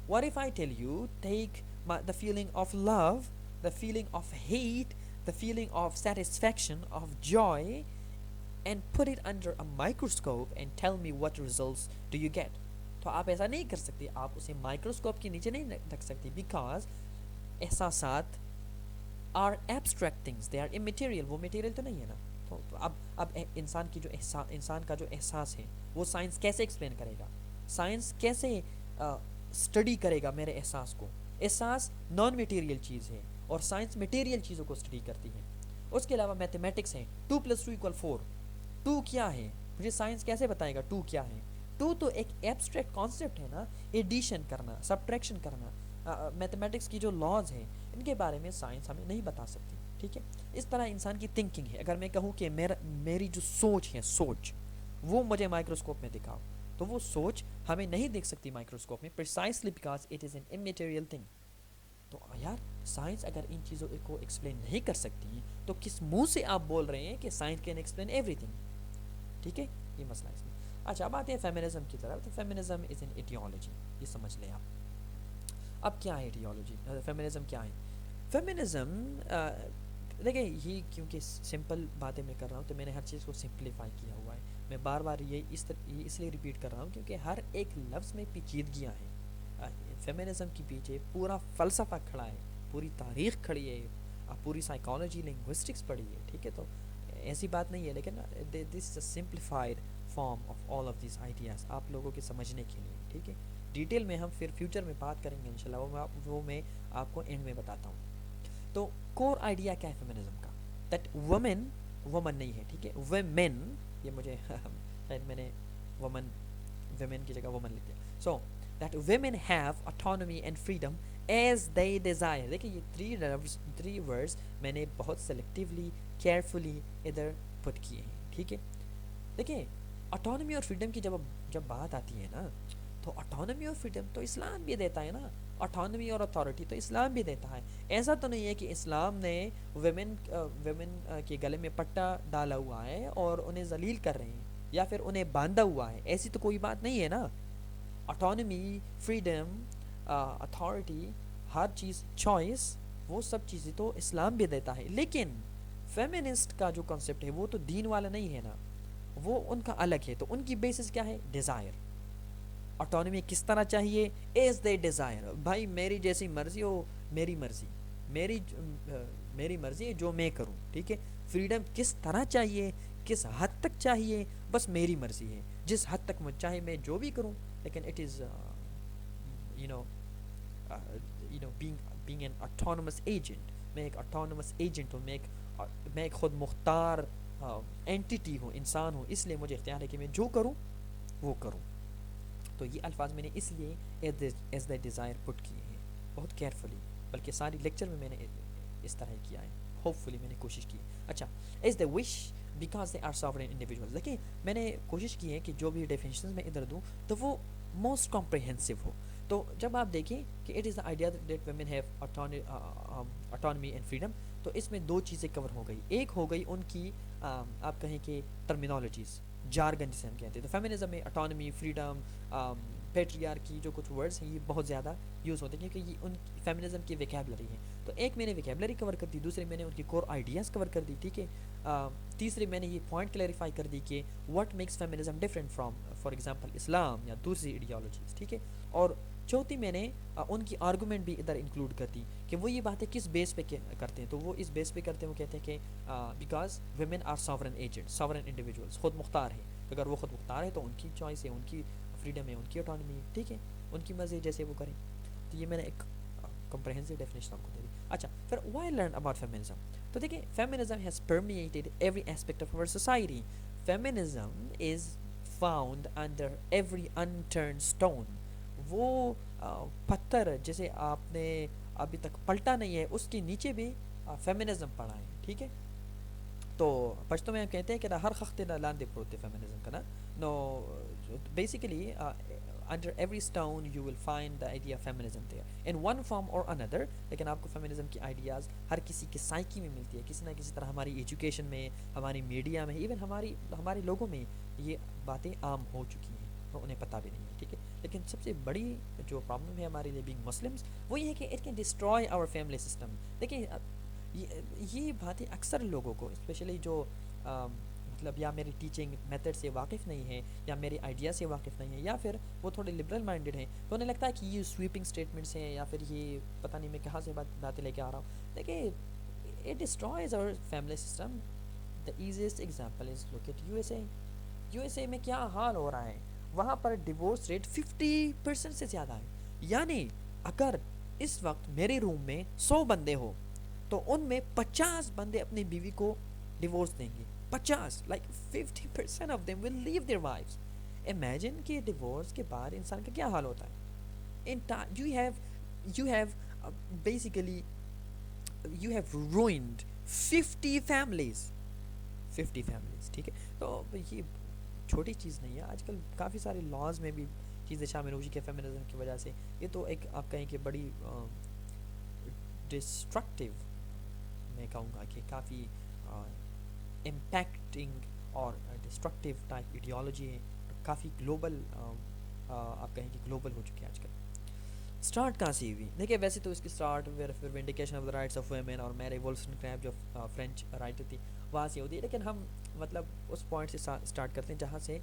What if I tell you take the feeling of love, the feeling of hate, the feeling of satisfaction, of joy, and put it under a microscope and tell me what results do you get? تو آپ ایسا نہیں کر سکتے، آپ اسے microscope کے نیچے نہیں رکھ سکتے، بیکاز احساسات are abstract things, they are immaterial. وہ میٹیریل تو نہیں ہے نا. تو اب انسان کی جو انسان کا جو احساس ہے وہ سائنس کیسے ایکسپلین کرے گا؟ سائنس کیسے اسٹڈی کرے گا میرے احساس کو؟ احساس نان میٹیریل چیز ہے اور سائنس میٹیریل چیزوں کو اسٹڈی کرتی ہے. اس کے علاوہ میتھمیٹکس ہیں، 2+2=4. 2 کیا ہے؟ مجھے سائنس کیسے بتائے گا 2 کیا ہے؟ 2 تو ایک ایبسٹریکٹ کانسیپٹ ہے نا. ایڈیشن کرنا، سبٹریکشن کرنا، میتھمیٹکس کی جو لاز ہیں ان کے بارے میں سائنس ہمیں نہیں بتا سکتی، ٹھیک ہے. اس طرح انسان کی تھنکنگ ہے. اگر میں کہوں کہ میری جو سوچ ہے، سوچ وہ مجھے مائکروسکوپ میں دکھاؤ، تو وہ سوچ ہمیں نہیں دیکھ سکتی مائکروسکوپ میں، precisely because it is an immaterial thing. تو یار سائنس اگر ان چیزوں کو ایکسپلین نہیں کر سکتی تو کس منہ سے آپ بول رہے ہیں کہ science can explain every thing? ٹھیک ہے، یہ مسئلہ اس میں. اچھا اب آتے ہیں فیمنزم کی طرف. تو فیمنزم از این ایڈیالوجی، یہ سمجھ لیں آپ. اب کیا ہے ایڈیالوجی؟ فیمنزم کیا ہے؟ فیمنزم دیکھیں یہ کیونکہ سمپل باتیں میں کر رہا ہوں تو میں نے ہر چیز کو سمپلیفائی کیا ہوا ہے. میں بار بار یہ اس لیے ریپیٹ کر رہا ہوں کیونکہ ہر ایک لفظ میں پیچیدگیاں ہیں. فیمنزم کے پیچھے پورا فلسفہ کھڑا ہے، پوری تاریخ کھڑی ہے، پوری سائیکالوجی لنگوسٹکس پڑھی ہے، ٹھیک ہے. تو ایسی بات نہیں ہے، لیکن this is a simplified form of all of these ideas آپ لوگوں کے سمجھنے کے لیے، ٹھیک ہے. ڈیٹیل میں ہم پھر فیوچر میں بات کریں گے انشاءاللہ، وہ میں آپ کو اینڈ میں بتاتا ہوں. تو کور آئیڈیا کیا ہے فیمنزم کا؟ دیٹ وومن نہیں ہے، ٹھیک ہے، ویمن. یہ مجھے شاید میں نے ویمن کی جگہ وومن لکھ دیا. So that women have autonomy and freedom as they desire. دیکھیں یہ 3 ورڈز میں نے بہت سلیکٹیولی کیئرفلی ادھر پٹ کیے ہیں، ٹھیک ہے. دیکھیں اٹانومی اور فریڈم کی جب بات آتی ہے نا، تو اٹانومی اور فریڈم تو اسلام بھی دیتا ہے نا. اٹھانومی اور اتھارٹی تو اسلام بھی دیتا ہے. ایسا تو نہیں ہے کہ اسلام نے ویمن کے گلے میں پٹا ڈالا ہوا ہے اور انہیں ذلیل کر رہے ہیں یا پھر انہیں باندھا ہوا ہے, ایسی تو کوئی بات نہیں ہے نا. اٹانومی, فریڈم, اتھارٹی, ہر چیز, چوائس, وہ سب چیزیں تو اسلام بھی دیتا ہے. لیکن فیمنسٹ کا جو کنسیپٹ ہے وہ تو دین والا نہیں ہے نا, وہ ان کا الگ ہے. تو ان کی بیسس کیا ہے؟ ڈیزائر. اٹانومی کس طرح چاہیے؟ As they desire. بھائی میری جیسی مرضی ہو, میری مرضی, میری میری مرضی ہے جو میں کروں, ٹھیک ہے. فریڈم کس طرح چاہیے, کس حد تک چاہیے, بس میری مرضی ہے, جس حد تک مجھ چاہے میں جو بھی کروں. لیکن it is you know being an autonomous agent. میں ایک اٹانومس ایجنٹ ہوں, میں ایک خود مختار اینٹیٹی ہوں, انسان ہوں, اس لیے مجھے اختیار ہے کہ میں جو کروں وہ کروں. تو یہ الفاظ میں نے اس لیے ایز دا ڈیزائر پٹ کیے ہیں بہت کیئرفلی, بلکہ ساری لیکچر میں نے اس طرح کیا ہے, ہوپ فلی میں نے کوشش کی. اچھا, as they wish because they are sovereign individuals. دیکھیں میں نے کوشش کی ہے کہ جو بھی ڈیفینیشنز میں ادھر دوں تو وہ موسٹ کمپریہنسو ہو. تو جب آپ دیکھیں کہ it is the idea that women have autonomy and freedom, تو اس میں دو چیزیں کور ہو گئی. ایک ہو گئی ان کی آپ کہیں کہ ٹرمینالوجیز, جارگن جسے ہم کہتے ہیں. تو فیمنزم میں اٹانومی, فریڈم, پیٹریارکی جو کچھ ورڈس ہیں یہ بہت زیادہ یوز ہوتے ہیں کیونکہ یہ ان فیمنزم کی ویکیبلری ہے. تو ایک میں نے ویکیبلری کور کر دی, دوسرے میں نے ان کی کور آئیڈیاز کور کر دی, ٹھیک ہے. تیسرے میں نے یہ پوائنٹ کلیریفائی کر دی کہ what makes feminism different from for example Islam یا دوسری ایڈیالوجیز, ٹھیک ہے. اور چوتھی میں نے ان کی آرگومنٹ بھی ادھر انکلوڈ کر دی کہ وہ یہ باتیں کس بیس پہ کرتے ہیں. تو وہ اس بیس پہ کرتے ہیں, وہ کہتے ہیں کہ because women are sovereign agent, sovereign individuals, خود مختار ہیں. اگر وہ خود مختار ہے تو ان کی چوائس ہے, ان کی فریڈم ہے, ان کی اٹانومی ہے, ٹھیک ہے, ان کی مرضی جیسے وہ کریں. تو یہ میں نے ایک کمپریہنسو ڈیفینیشن آپ کو دے دی. اچھا, پھر وائی لرن اباؤٹ فیمنزم. تو دیکھیں feminism has permeated every aspect of our society. Feminism is found under every unturned stone. وہ پتھر جسے آپ نے ابھی تک پلٹا نہیں ہے اس کے نیچے بھی فیمنزم پڑا ہے, ٹھیک ہے. تو پشتو میں ہم کہتے ہیں کہ ہر خختے نہ لاندے پروتے فیمنزم کا نا. No basically under every stone you will find the idea of feminism there in one form اور اندر. لیکن آپ کو فیمنزم کی آئیڈیاز ہر کسی کے سائیکی میں ملتی ہے, کسی نہ کسی طرح. ہماری ایجوکیشن میں, ہماری میڈیا میں, ایون ہمارے لوگوں میں یہ باتیں عام ہو چکی ہیں اور انہیں پتہ بھی نہیں ہے, ٹھیک ہے. لیکن سب سے بڑی جو پرابلم ہے ہمارے لیے بینگ مسلمس وہ یہ ہے کہ it can destroy our family system. دیکھیں یہ باتیں اکثر لوگوں کو اسپیشلی جو مطلب یا میری ٹیچنگ میتھڈ سے واقف نہیں ہے یا میری آئیڈیا سے واقف نہیں ہے یا پھر وہ تھوڑے لبرل مائنڈیڈ ہیں, تو انہیں لگتا ہے کہ یہ سویپنگ اسٹیٹمنٹس ہیں یا پھر یہ پتہ نہیں میں کہاں سے باتیں لے کے آ رہا ہوں. دیکھیں it destroys our family system. The easiest example is look at U S A. U S A میں کیا حال ہو رہا ہے, وہاں پر ڈیورس ریٹ 50% سے زیادہ ہے. یعنی اگر اس وقت میرے روم میں 100 بندے ہو تو ان میں 50 بندے اپنی بیوی کو ڈیورس دیں گے. 50, like 50% of them will leave their wives. Imagine کہ ڈیورس کے بعد انسان کا کیا حال ہوتا ہے. You have basically you have ruined 50 families. 50 families, ٹھیک ہے. تو یہ چھوٹی چیز نہیں ہے. آج کل کافی سارے لاز میں بھی چیزیں شامل ہو چکی ہیں فیمنزم کی وجہ سے. یہ تو ایک آپ کہیں کہ بڑی ڈسٹرکٹیو, میں کہوں گا کہ کافی امپیکٹنگ اور ڈسٹرکٹیو ٹائپ ایڈیالوجی ہے. کافی گلوبل آپ کہیں کہ گلوبل ہو چکی ہے آج کل. اسٹارٹ کہاں سے ہوئی؟ دیکھیے ویسے تو اس کی اسٹارٹ پھر vindication of the rights of women اور میری وولسٹنکرافٹ جو فرینچ رائٹر تھی وہاں سے ہوتی ہے. لیکن ہم مطلب اس پوائنٹ سے اسٹارٹ کرتے ہیں جہاں سے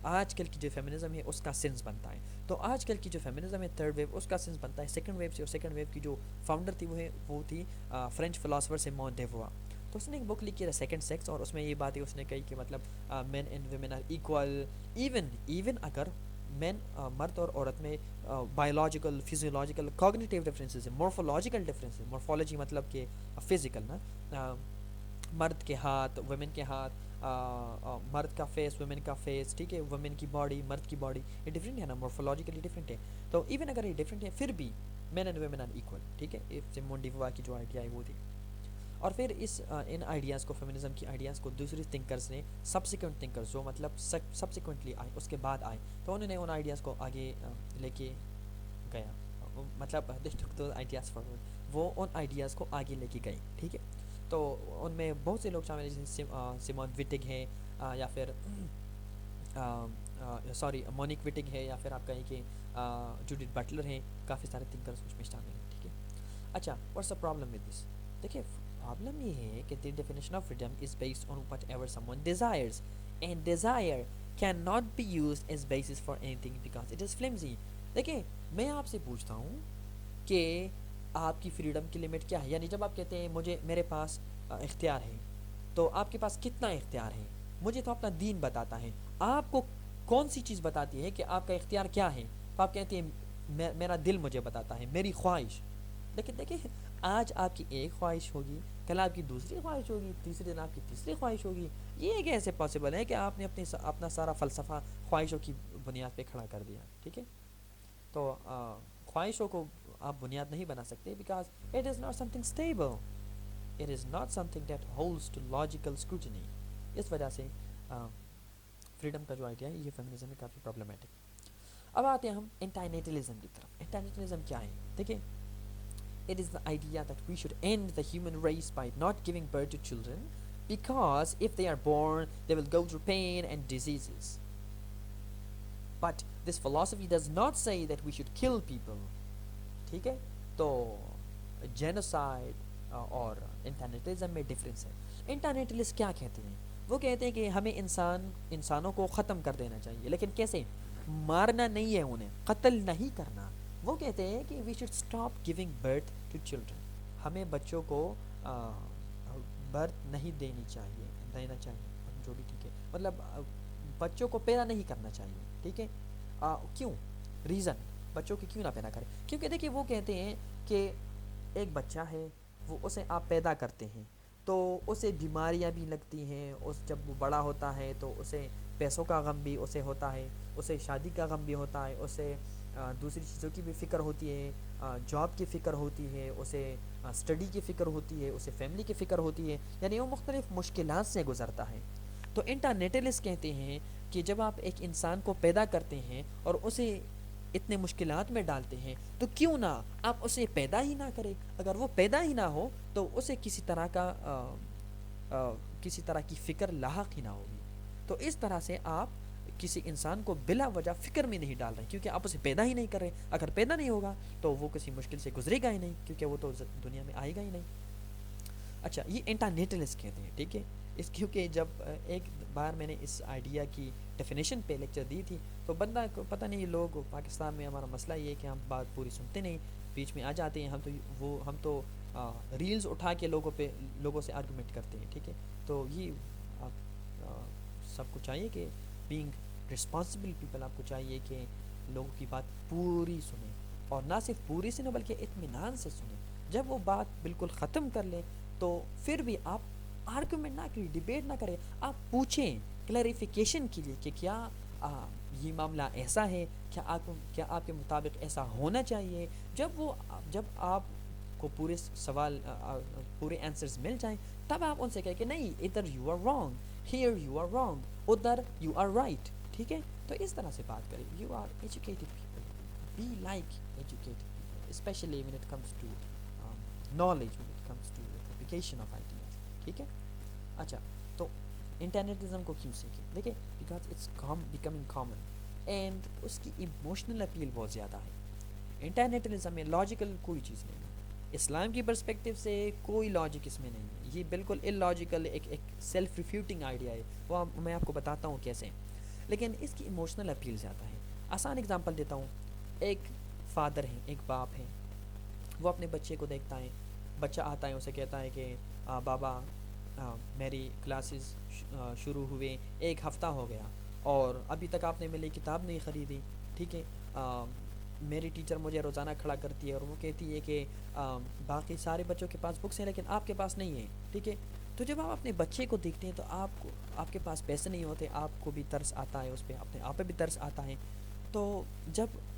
آج کل کی جو فیمنزم ہے اس کا سینس بنتا ہے. تو آج کل کی جو فیمنزم ہے تھرڈ ویو, اس کا سینس بنتا ہے سیکنڈ ویو سے. اور سیکنڈ ویو کی جو فاؤنڈر تھی وہ تھی فرینچ فلاسفر سیمون ڈیووا. تو اس نے ایک بک لکھی ہے سیکنڈ سیکس, اور اس میں یہ باتیں اس نے کہی کہ مطلب men and women are equal. Even اگر مین مرد اور عورت میں بایولوجیکل, فزیولوجیکل, کوگنیٹیو ڈفرینسز ہیں, مورفولوجیکل ڈفرینسز. مورفولوجی مطلب کہ فزیکل نا, مرد کے ہاتھ, ویمن کے ہاتھ, مرد کا فیس, ویمن کا فیس, ٹھیک ہے. ویمن کی باڈی, مرد کی باڈی, یہ ڈفرینٹ ہے نا, مورفولوجیکلی ڈفرینٹ ہے. تو ایون اگر یہ ڈفرینٹ ہے پھر بھی مین اینڈ ویمن آر ایکول, ٹھیک ہے. سیمون ڈیووا کی جو آئیڈیا ہے وہ تھی. اور پھر ان آئیڈیاز کو, فیمنزم کی آئیڈیاز کو دوسری تھنکرز نے, سبسیکوینٹ تھنکرز جو مطلب سبسیکوینٹلی آئے, اس کے بعد آئے, تو انہوں نے ان آئیڈیاز کو آگے لے کے گیا, مطلب دے ٹک دوز آئیڈیاز فارورڈ، وہ ان آئیڈیاز کو آگے لے کے گئی، ٹھیک ہے. تو ان میں بہت سے لوگ شامل ہیں جیسے سیمون وٹگ ہیں، یا پھر سوری مونک وٹگ ہے، یا پھر آپ کہیں کہ جوڈتھ بٹلر ہیں. کافی سارے تھنکرس اس میں شامل ہیں، ٹھیک ہے. اچھا، what's the problem with this? دیکھیے پرابلم یہ ہے کہ the definition of freedom is based on whatever someone desires, and desire can not be used as basis for anything because it is flimsy. دیکھیں میں آپ سے پوچھتا ہوں کہ آپ کی فریڈم کی لمٹ کیا ہے؟ یعنی جب آپ کہتے ہیں مجھے میرے پاس اختیار ہے، تو آپ کے پاس کتنا اختیار ہے؟ مجھے تو اپنا دین بتاتا ہے. آپ کو کون سی چیز بتاتی ہے کہ آپ کا اختیار کیا ہے؟ تو آپ کہتے ہیں میرا دل مجھے بتاتا ہے، میری خواہش. لیکن دیکھیں آج آپ کی ایک خواہش ہوگی، کل آپ کی دوسری خواہش ہوگی، تیسرے دن آپ کی تیسری خواہش ہوگی. یہ کیسے پاسبل ہے کہ آپ نے اپنا سارا فلسفہ خواہشوں کی بنیاد پہ کھڑا کر دیا؟ ٹھیک ہے. تو خواہشوں کو آپ بنیاد نہیں بنا سکتے because it is not something stable, it is not something that holds to logical scrutiny. اس وجہ سے فریڈم کا جو آئیڈیا ہے یہ فیمنزم میں کافی پرابلمٹک. اب آتے ہیں ہم انٹرنیٹلزم کی طرف. انٹرنیٹلزم کیا ہے؟ دیکھیں it is the idea that we should end the human race by not giving birth to children because if they are born they will go through pain and diseases. But this philosophy does not say that we should kill people. ٹھیک ہے. تو genocide اور انٹرنیٹلزم میں difference ہے. انٹرنیٹلسٹ کیا کہتے ہیں؟ وہ کہتے ہیں کہ ہمیں انسانوں کو ختم کر دینا چاہیے. لیکن کیسے؟ مارنا نہیں ہے، انہیں قتل نہیں کرنا. وہ کہتے ہیں کہ we should stop giving birth to children. ہمیں بچوں کو برتھ نہیں دینا چاہیے جو بھی. ٹھیک ہے. مطلب بچوں کو پیدا نہیں کرنا چاہیے. ٹھیک ہے. کیوں؟ ریزن بچوں کی کیوں نہ پیدا کریں؟ کیونکہ دیکھیے وہ کہتے ہیں کہ ایک بچہ ہے، وہ اسے آپ پیدا کرتے ہیں تو اسے بیماریاں بھی لگتی ہیں. جب وہ بڑا ہوتا ہے تو اسے پیسوں کا غم بھی اسے ہوتا ہے، اسے شادی کا غم بھی ہوتا ہے، اسے دوسری چیزوں کی بھی فکر ہوتی ہے، جاب کی فکر ہوتی ہے، اسے اسٹڈی کی فکر ہوتی ہے، اسے فیملی کی فکر ہوتی ہے. یعنی وہ مختلف مشکلات سے گزرتا ہے. تو انٹرنیٹلسٹ کہتے ہیں کہ جب آپ ایک انسان کو پیدا کرتے ہیں اور اسے اتنے مشکلات میں ڈالتے ہیں تو کیوں نہ آپ اسے پیدا ہی نہ کریں. اگر وہ پیدا ہی نہ ہو تو اسے کسی طرح کی فکر لاحق ہی نہ ہوگی. تو اس طرح سے آپ کسی انسان کو بلا وجہ فکر میں نہیں ڈال رہے کیونکہ آپ اسے پیدا ہی نہیں کر رہے. اگر پیدا نہیں ہوگا تو وہ کسی مشکل سے گزرے گا ہی نہیں کیونکہ وہ تو دنیا میں آئے گا ہی نہیں. اچھا، یہ انٹرنیٹلسٹ کہتے ہیں. ٹھیک ہے. کیونکہ جب ایک بار میں نے اس آئیڈیا کی ڈیفینیشن پہ لیکچر دی تھی تو بندہ کو پتہ نہیں، لوگ پاکستان میں ہمارا مسئلہ یہ ہے کہ ہم بات پوری سنتے نہیں، بیچ میں آ جاتے ہیں. ہم تو ریلز اٹھا کے لوگوں سے آرگومنٹ کرتے ہیں. ٹھیک ہے. تو یہ آپ سب کو چاہیے کہ بینگ رسپانسبل پیپل آپ کو چاہیے کہ لوگوں کی بات پوری سنیں، اور نہ صرف پوری سنیں بلکہ اطمینان سے سنیں. جب وہ بات بالکل ختم کر لیں تو پھر بھی آپ آرگومنٹ نہ کریں، ڈیبیٹ نہ کریں. آپ پوچھیں کلیریفیکیشن کے لیے کہ کیا یہ معاملہ ایسا ہے، کیا آپ کے مطابق ایسا ہونا چاہیے. جب آپ کو پورے آنسرز مل جائیں تب آپ ان سے کہیں کہ نہیں، ادھر you are wrong, here you are wrong, ادھر یو آر رائٹ. ٹھیک ہے. تو اس طرح سے بات کریں. You are educated people, be like educated people especially when it comes to knowledge, when it comes to the application of ideas. ٹھیک ہے. اچھا، تو انٹرنیٹلزم کو کیوں سیکھیں؟ دیکھیں because it's becoming common and اس کی ایموشنل اپیل بہت زیادہ ہے. انٹرنیٹلزم میں لاجیکل کوئی چیز نہیں ہے. اسلام کی پرسپیکٹیو سے کوئی لاجک اس میں نہیں ہے. یہ بالکل ان لاجیکل ایک سیلف ریفیوٹنگ آئیڈیا ہے. وہ میں آپ کو بتاتا ہوں کیسے. لیکن اس کی ایموشنل اپیل زیادہ ہے. آسان اگزامپل دیتا ہوں. ایک فادر ہے، ایک باپ ہے، وہ اپنے بچے کو دیکھتا ہے. بچہ آتا ہے، اسے کہتا ہے کہ بابا میری کلاسز شروع ہوئے 1 ہفتہ ہو گیا اور ابھی تک آپ نے میری کتاب نہیں خریدی. ٹھیک ہے. میری ٹیچر مجھے روزانہ کھڑا کرتی ہے اور وہ کہتی ہے کہ باقی سارے بچوں کے پاس بکس ہیں لیکن آپ کے پاس نہیں ہیں. ٹھیک ہے. تو جب آپ اپنے بچے کو دیکھتے ہیں تو آپ کے پاس پیسے نہیں ہوتے، آپ کو بھی ترس آتا ہے، اس پہ اپنے آپ پہ بھی ترس آتا ہے. تو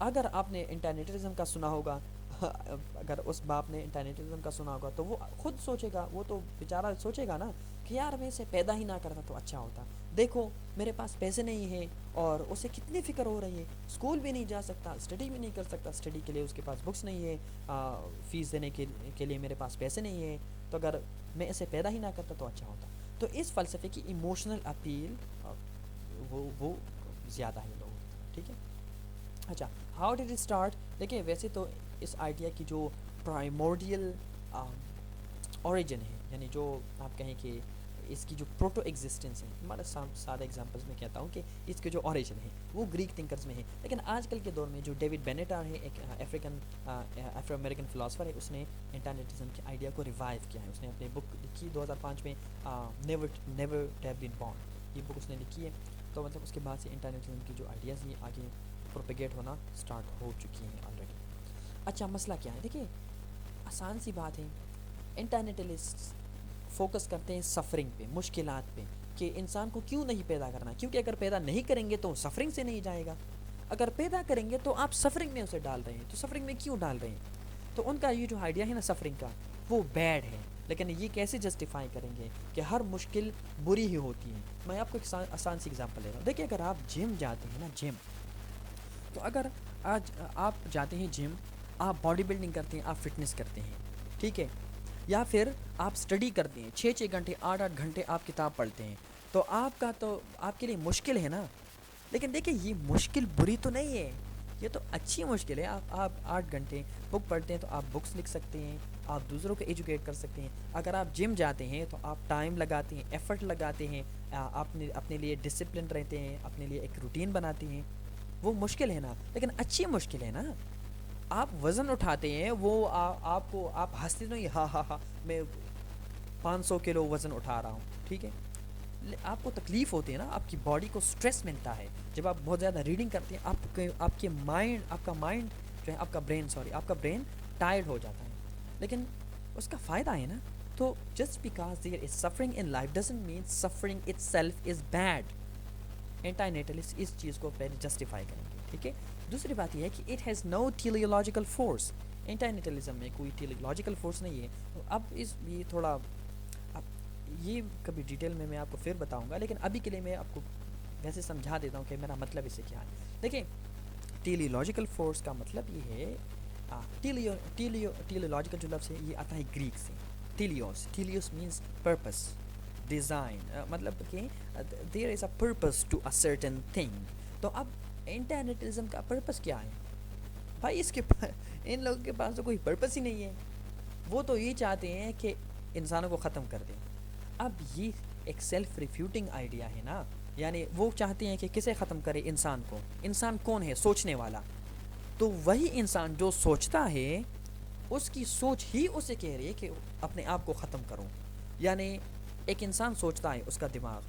اگر آپ نے انٹرنیٹلزم کا سنا ہوگا، اگر اس باپ نے انٹرنیٹلزم کا سنا ہوگا تو وہ خود سوچے گا، وہ تو بیچارہ سوچے گا نا کہ یار میں اسے پیدا ہی نہ کرتا تو اچھا ہوتا. دیکھو میرے پاس پیسے نہیں ہیں اور اسے کتنی فکر ہو رہی ہے، اسکول بھی نہیں جا سکتا، اسٹڈی بھی نہیں کر سکتا، اسٹڈی کے لیے اس کے پاس بکس نہیں ہے، فیس دینے کے لیے میرے پاس پیسے نہیں ہیں، تو اگر میں اسے پیدا ہی نہ کرتا تو اچھا ہوتا. تو اس فلسفے کی ایموشنل اپیل وہ زیادہ ہے لوگوں کی طرف. ٹھیک ہے. اچھا، ہاؤ ڈیڈ اٹ اسٹارٹ؟ دیکھیں ویسے تو اس آئیڈیا کی جو پرائمورڈیل اوریجن ہے، یعنی جو آپ کہیں کہ اس کی جو پروٹو ایگزسٹنس ہے، ہمارا سادہ ایگزامپلس میں کہتا ہوں کہ اس کے جو اوریجن ہے وہ گریک تھنکرز میں ہے. لیکن آج کل کے دور میں جو ڈیوڈ بینیٹا ہے، ایک افرو امریکن فلاسفر ہے، اس نے انٹرنیٹزم کے آئیڈیا کو ریوائیو کیا ہے. اس نے اپنی بک لکھی 2005 میں، نیور ہیو بین بورن، یہ بک اس نے لکھی ہے. تو مطلب اس کے بعد سے انٹرنیٹزم کی جو آئیڈیاز یہ آگے پروپیگیٹ ہونا سٹارٹ ہو چکی ہیں آلریڈی. اچھا، مسئلہ کیا ہے؟ دیکھیے آسان سی بات ہے. انٹرنیٹلسٹ فوکس کرتے ہیں سفرنگ پہ، مشکلات پہ، کہ انسان کو کیوں نہیں پیدا کرنا، کیونکہ اگر پیدا نہیں کریں گے تو سفرنگ سے نہیں جائے گا، اگر پیدا کریں گے تو آپ سفرنگ میں اسے ڈال رہے ہیں، تو سفرنگ میں کیوں ڈال رہے ہیں؟ تو ان کا یہ جو آئیڈیا ہے نا سفرنگ کا، وہ بیڈ ہے. لیکن یہ کیسے جسٹیفائی کریں گے کہ ہر مشکل بری ہی ہوتی ہے؟ میں آپ کو ایک آسان سی ایگزامپل دے رہا ہوں. دیکھیے اگر آپ جم جاتے ہیں نا، جم، تو اگر آج آپ جاتے ہیں جم، آپ باڈی بلڈنگ کرتے ہیں، آپ فٹنس کرتے ہیں، ٹھیک ہے، یا پھر آپ اسٹڈی کرتے ہیں 6 گھنٹے 8 گھنٹے آپ کتاب پڑھتے ہیں، تو آپ کے لیے مشکل ہے نا. لیکن دیکھیں یہ مشکل بری تو نہیں ہے، یہ تو اچھی مشکل ہے. آپ 8 گھنٹے بک پڑھتے ہیں تو آپ بکس لکھ سکتے ہیں، آپ دوسروں کو ایجوکیٹ کر سکتے ہیں. اگر آپ جم جاتے ہیں تو آپ ٹائم لگاتے ہیں، ایفرٹ لگاتے ہیں، اپنے لیے ڈسپلن رہتے ہیں، اپنے لیے ایک روٹین بناتے ہیں. وہ مشکل ہے نا، لیکن اچھی مشکل ہے نا. آپ وزن اٹھاتے ہیں، وہ آپ ہنستے نہیں، ہاں ہاں ہاں میں 500 کلو وزن اٹھا رہا ہوں، ٹھیک ہے. آپ کو تکلیف ہوتی ہے نا، آپ کی باڈی کو سٹریس ملتا ہے جب آپ بہت زیادہ ریڈنگ کرتے ہیں. آپ کا مائنڈ جو ہے، آپ کا برین ٹائرڈ ہو جاتا ہے. لیکن اس کا فائدہ ہے نا. تو just because there is suffering in life doesn't mean suffering itself is bad. Antinatalist اس چیز کو پہلے جسٹیفائی کریں گے، ٹھیک ہے. دوسری بات یہ ہے کہ it has no teleological force. Antinatalism میں کوئی ٹیلیولوجیکل فورس نہیں ہے. اب یہ تھوڑا یہ کبھی ڈیٹیل میں آپ کو پھر بتاؤں گا، لیکن ابھی کے لیے میں آپ کو ویسے سمجھا دیتا ہوں کہ میرا مطلب اس سے کیا ہے. دیکھیں ٹیلیولوجیکل فورس کا مطلب یہ ہے، ٹیلیولوجیکل جو لفظ ہے یہ آتا ہے گریک سے. ٹیلیوس مینس پرپس، ڈیزائن، مطلب کہ there is a purpose to a certain thing. تو اب انٹرنیٹلزم کا پرپس کیا ہے بھائی؟ ان لوگوں کے پاس تو کوئی پرپس ہی نہیں ہے. وہ تو یہ چاہتے ہیں کہ انسانوں کو ختم کر دیں. اب یہ ایک سیلف ریفیوٹنگ آئیڈیا ہے نا. یعنی وہ چاہتے ہیں کہ کسے ختم کرے؟ انسان کو. انسان کون ہے؟ سوچنے والا. تو وہی انسان جو سوچتا ہے، اس کی سوچ ہی اسے کہہ رہی ہے کہ اپنے آپ کو ختم کرو. یعنی ایک انسان سوچتا ہے، اس کا دماغ،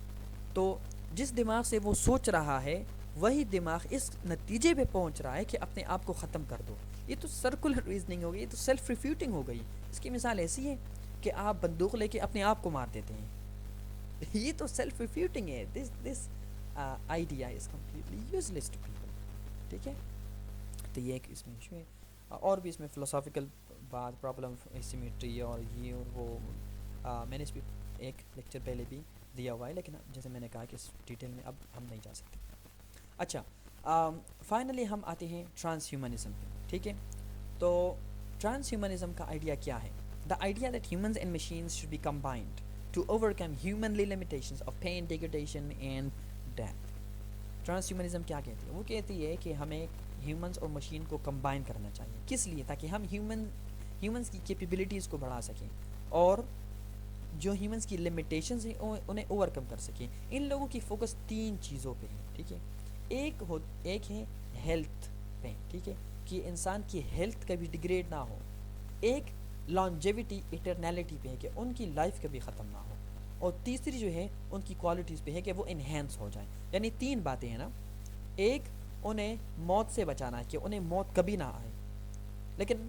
تو جس دماغ سے وہ سوچ رہا ہے وہی دماغ اس نتیجے پہ پہنچ رہا ہے کہ اپنے آپ کو ختم کر دو. یہ تو سرکولر ریزننگ ہو گئی، یہ تو سیلف ریفیوٹنگ ہو گئی. اس کی مثال ایسی ہے کہ آپ بندوق لے کے اپنے آپ کو مار دیتے ہیں. یہ تو سیلف ریفیوٹنگ ہے. This idea is completely useless to people. ٹھیک ہے. تو یہ ایک اس میں ایشو ہے. اور بھی اس میں فلسافیکل بات، پرابلم سیمیٹری اور یہ اور وہ، میں نے اس پہ ایک لیکچر پہلے بھی دیا ہوا ہے، لیکن جیسے میں نے کہا کہ اس ڈیٹیل میں اب ہم نہیں جا سکتے. اچھا، فائنلی ہم آتے ہیں ٹرانس ہیومنزم پہ. ٹھیک ہے. تو ٹرانس ہیومنزم کا آئیڈیا کیا ہے؟ The idea that humans and machines should be combined to overcome humanly limitations of pain, degradation and death. Transhumanism کیا کہتی ہے؟ وہ کہتی ہے کہ ہمیں ہیومنز اور مشین کو کمبائن کرنا چاہیے. کس لیے؟ تاکہ ہم ہیومنز کی کیپیبلٹیز کو بڑھا سکیں اور جو ہیومنز کی لمیٹیشنز ہیں انہیں اوور کم کر سکیں. ان لوگوں کی فوکس 3 چیزوں پہ ہے. ٹھیک ہے. ایک ہے ہیلتھ پہ، ٹھیک ہے، کہ انسان کی ہیلتھ کبھی ڈیگریڈ نہ ہو. ایک لانجیوٹی، ایٹرنیلٹی پہ ہے کہ ان کی لائف کبھی ختم نہ ہو. اور تیسری جو ہے ان کی کوالٹیز پہ ہے کہ وہ انہینس ہو جائیں. یعنی 3 باتیں ہیں نا. ایک، انہیں موت سے بچانا ہے کہ انہیں موت کبھی نہ آئے. لیکن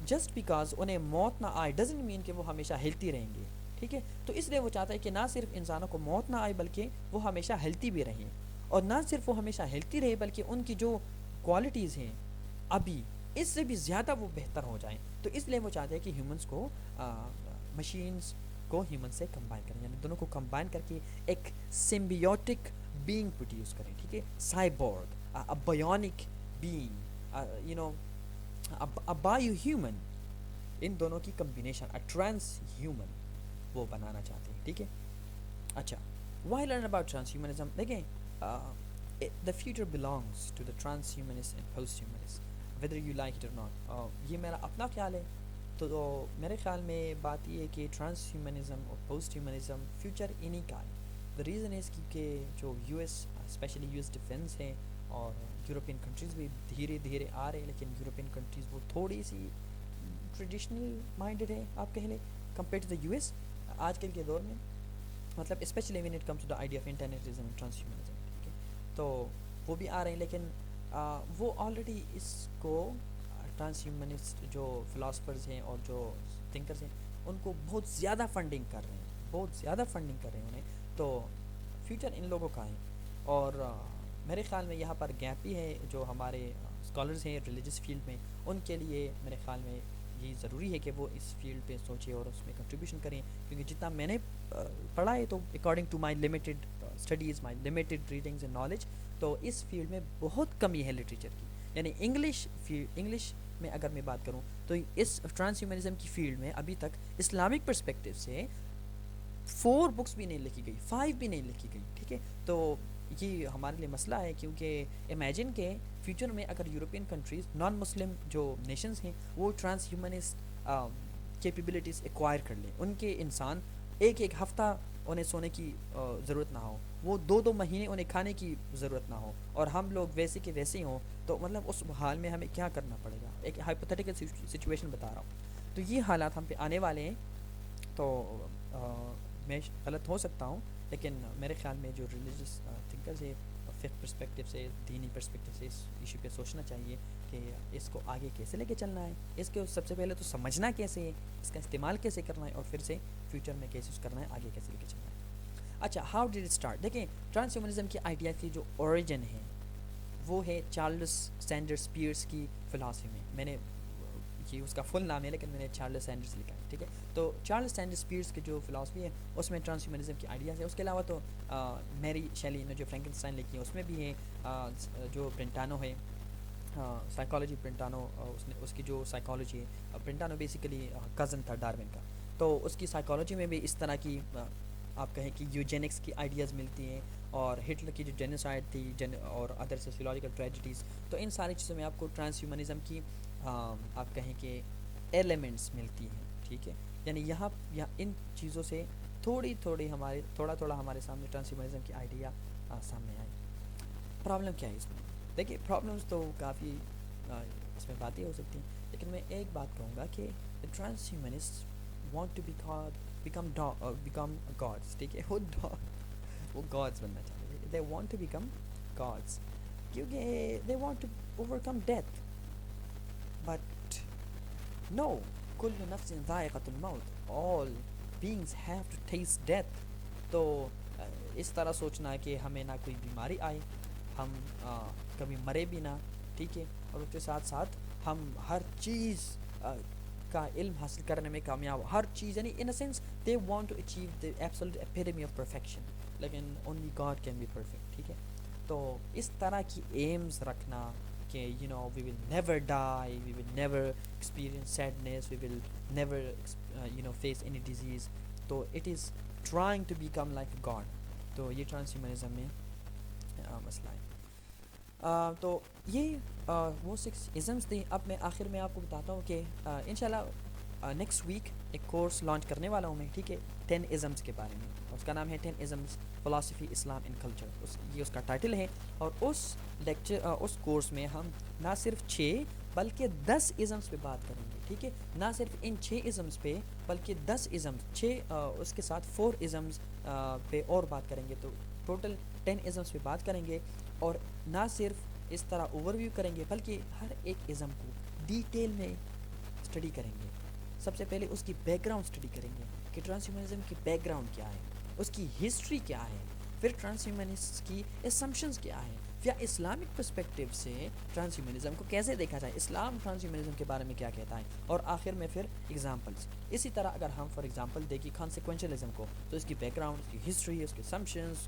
جسٹ بیکاز انہیں موت نہ آئے ڈزنٹ مین کہ وہ ہمیشہ ہیلتھی رہیں گے. ٹھیک ہے. تو اس لیے وہ چاہتا ہے کہ نہ صرف انسانوں کو موت نہ آئے بلکہ وہ ہمیشہ ہیلتھی بھی رہیں. اور نہ صرف وہ ہمیشہ ہیلتھی رہے بلکہ ان کی جو کوالٹیز ہیں ابھی اس سے بھی زیادہ وہ بہتر ہو جائیں. تو اس لیے وہ چاہتے ہیں کہ ہیومنس کو مشینز کو ہیومن سے کمبائن کریں، یعنی دونوں کو کمبائن کر کے ایک سمبیوٹک بینگ پروڈیوس کریں, ٹھیک ہے, cyborg, bionic being, you know, bio human, ان دونوں کی کمبینیشن, ٹرانس ہیومن وہ بنانا چاہتے ہیں, ٹھیک ہے. اچھا, why learn about transhumanism, دیکھیں the future belongs to the transhumanist and posthumanist whether you like it or not. یہ میرا اپنا خیال ہے. تو میرے خیال میں بات یہ ہے کہ ٹرانس ہیومنزم اور پوسٹ ہیومنزم فیوچر انہی کا ہے. دا ریزن از کیونکہ جو U S, especially U S defence ہیں, اور یورپین کنٹریز بھی دھیرے دھیرے آ رہے ہیں, لیکن یورپین کنٹریز وہ تھوڑی سی ٹریڈیشنل مائنڈیڈ ہے, آپ کہہ لیں, compare to the U S آج کل کے دور میں, مطلب especially when it comes to the idea of antinatalism and transhumanism, ٹھیک ہے. تو وہ بھی آ رہے ہیں, لیکن وہ آلریڈی اس کو ٹرانس ہیومنسٹ جو فلاسفرز ہیں اور جو تھنکرز ہیں ان کو بہت زیادہ فنڈنگ کر رہے ہیں, بہت زیادہ فنڈنگ کر رہے ہیں انہیں. تو فیوچر ان لوگوں کا ہے, اور میرے خیال میں یہاں پر گیپ بھی ہے. جو ہمارے اسکالرز ہیں ریلیجس فیلڈ میں, ان کے لیے میرے خیال میں یہ ضروری ہے کہ وہ اس فیلڈ پہ سوچیں اور اس میں کنٹریبیوشن کریں, کیونکہ جتنا میں نے پڑھا ہے, تو according to my limited studies, my limited readings and knowledge, تو اس فیلڈ میں بہت کمی ہے لٹریچر کی. یعنی انگلش میں اگر میں بات کروں تو اس ٹرانس ہیومنزم کی فیلڈ میں ابھی تک اسلامک پرسپیکٹیو سے 4 بکس بھی نہیں لکھی گئی, 5 بھی نہیں لکھی گئی, ٹھیک ہے. تو یہ ہمارے لیے مسئلہ ہے, کیونکہ امیجن کہ فیوچر میں اگر یورپین کنٹریز, نان مسلم جو نیشنز ہیں, وہ ٹرانس ہیومنسٹ کیپیبلٹیز ایکوائر کر لیں, ان کے انسان ایک ہفتہ انہیں سونے کی ضرورت نہ ہو, وہ 2 مہینے انہیں کھانے کی ضرورت نہ ہو, اور ہم لوگ ویسے کے ویسے ہوں, تو مطلب اس حال میں ہمیں کیا کرنا پڑے گا. ایک ہائپوتھیٹیکل سچویشن بتا رہا ہوں. تو یہ حالات ہم پہ آنے والے ہیں. تو میں غلط ہو سکتا ہوں, لیکن میرے خیال میں جو ریلیجس تھنکرز ہے, فقہ پرسپیکٹیو سے, دینی پرسپیکٹیو سے اس ایشو پہ سوچنا چاہیے کہ اس کو آگے کیسے لے کے چلنا ہے. اس کو سب سے پہلے تو سمجھنا کیسے ہے, اس کا استعمال کیسے کرنا ہے, اور پھر سے فیوچر میں کیسے کرنا ہے, آگے کیسے لے کے چلنا ہے. اچھا, ہاؤ ڈیڈ اٹ اسٹارٹ. دیکھیں, ٹرانس ہیومنزم کی آئیڈیا کی جو اوریجن ہے وہ ہے چارلس سینڈرس پیئرس کی فلاسفی میں نے یہ اس کا فل نام ہے, لیکن میں نے چارلس سینڈرس لکھا ہے, ٹھیک ہے. تو چارلس سینڈرس پیئرس کی جو فلاسفی ہے اس میں ٹرانس ہیومنزم کی آئیڈیاز ہے. اس کے علاوہ تو میری شیلی نے جو فرینکنسٹائن لکھی ہے اس میں بھی ہے, جو برنٹانو ہے, سائیکالوجی برنٹانو, اس کی جو سائیکالوجی ہے, برنٹانو بیسیکلی کزن تھا ڈارون کا, تو اس کی سائیکالوجی میں بھی اس طرح کی آپ کہیں کہ یوجینکس کی آئیڈیاز ملتی ہیں, اور ہٹلر کی جو جینوسائڈ تھی اور ادر سوسیولوجیکل ٹریجڈیز, تو ان ساری چیزوں میں آپ کو ٹرانس ہیومنزم کی آپ کہیں کہ ایلیمنٹس ملتی ہیں, ٹھیک ہے. یعنی یہاں ان چیزوں سے تھوڑا ہمارے سامنے ٹرانس ہیومنزم کی آئیڈیا سامنے آئی. پرابلم کیا ہے اس میں؟ دیکھیے, پرابلمس تو کافی اس میں باتیں ہو سکتی ہیں, لیکن میں ایک بات کہوں گا کہ transhumanist want to become gods, ٹھیک ہے. وہ گاڈس بننا چاہتے ہیں, they want to become gods, کیونکہ they want to overcome death. But no, کل نفس ذائقۃ الموت, all beings have to taste death. تو اس طرح سوچنا کہ ہمیں نہ کوئی بیماری آئے, ہم کبھی مرے بھی نہ, ٹھیک ہے, اور اس کے ساتھ ساتھ ہم ہر چیز کا علم حاصل کرنے میں کامیاب, ہر چیز, یعنی in a sense they want to achieve the absolute epitome of perfection, لیکن only God can be perfect, ٹھیک ہے. تو اس طرح کی ایمز رکھنا کہ we will never die, we will never experience sadness, we will never face any disease, so it is trying to become like a god. تو یہ ٹرانس ہیومنزم میں مسئلہ ہے. تو یہ وہ 6 ازمس تھے. اب میں آخر میں آپ کو بتاتا ہوں کہ انشاءاللہ نیکسٹ ویک ایک کورس لانچ کرنے والا ہوں میں, ٹھیک ہے, 10 ازمس کے بارے میں. اس کا نام ہے 10 ازمس فلاسفی, اسلام اینڈ کلچر, یہ اس کا ٹائٹل ہے. اور اس کورس میں ہم نہ صرف 6 بلکہ 10 ازمس پہ بات کریں گے, ٹھیک ہے. نہ صرف ان 6 ازمس پہ بلکہ 10 ازمس, 6 اس کے ساتھ 4 ازمس پہ اور بات کریں گے, تو ٹوٹل 10 ازمس پہ بات کریں گے. اور نہ صرف اس طرح اوور ویو کریں گے بلکہ ہر ایک ازم کو ڈیٹیل میں اسٹڈی کریں گے. سب سے پہلے اس کی بیک گراؤنڈ اسٹڈی کریں گے کہ ٹرانس ہیومنزم کی بیک گراؤنڈ کیا ہے, اس کی ہسٹری کیا ہے, پھر ٹرانس ہیومنسٹ کی اسمپشنز کیا ہیں, یا اسلامک پرسپیکٹیو سے ٹرانس ہیومنزم کو کیسے دیکھا جائے, اسلام ٹرانس ہیومنزم کے بارے میں کیا کہتا ہے, اور آخر میں پھر ایگزامپلس. اسی طرح اگر ہم فار ایگزامپل دیکھیں کانسیکوینشلزم کو, تو اس کی بیک گراؤنڈ, اس کی ہسٹری, اس کے اسمپشنز,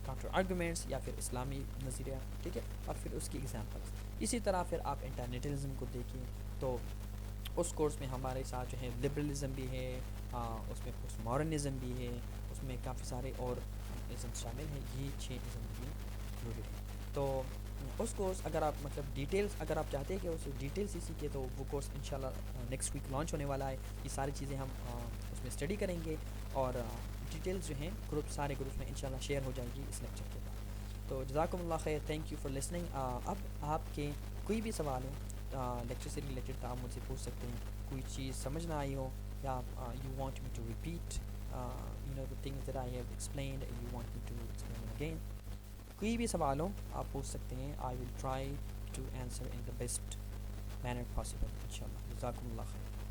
کاؤنٹر آرگومنٹس یا پھر اسلامی نظریہ، ٹھیک ہے، اور پھر اس کی ایگزامپلس. اسی طرح پھر آپ انٹرنیٹلزم کو دیکھیں تو اس کورس میں ہمارے ساتھ جو ہے لبرلزم بھی ہے، اس میں پوسٹ ماڈرنزم بھی ہے، اس میں کافی سارے اور ازم شامل ہیں. یہ 6 ازم بھی انکلوڈیڈ ہیں. تو اس کورس اگر آپ مطلب ڈیٹیلس اگر آپ چاہتے ہیں کہ اسے ڈیٹیل سے سیکھیں تو وہ کورس انشاءاللہ نیکسٹ ویک لانچ ہونے والا ہے. یہ ساری چیزیں ہم اس میں اسٹڈی کریں گے، اور ڈیٹیلز جو ہیں سارے گروپس میں انشاءاللہ شیئر ہو جائے گی اس لیکچر کے بعد. تو جزاکم اللہ خیر، تھینک یو فار لسننگ. اب آپ کے کوئی بھی سوال ہو لیکچر سے ریلیٹڈ تو آپ مجھ سے پوچھ سکتے ہیں. کوئی چیز سمجھ نہ آئی ہو، یا you want me to repeat the things that I have explained and you want me to explain them again. کوئی بھی سوال ہو آپ پوچھ سکتے ہیں. I will try to answer in the best manner possible. انشاءاللہ. جزاکم اللہ خیر.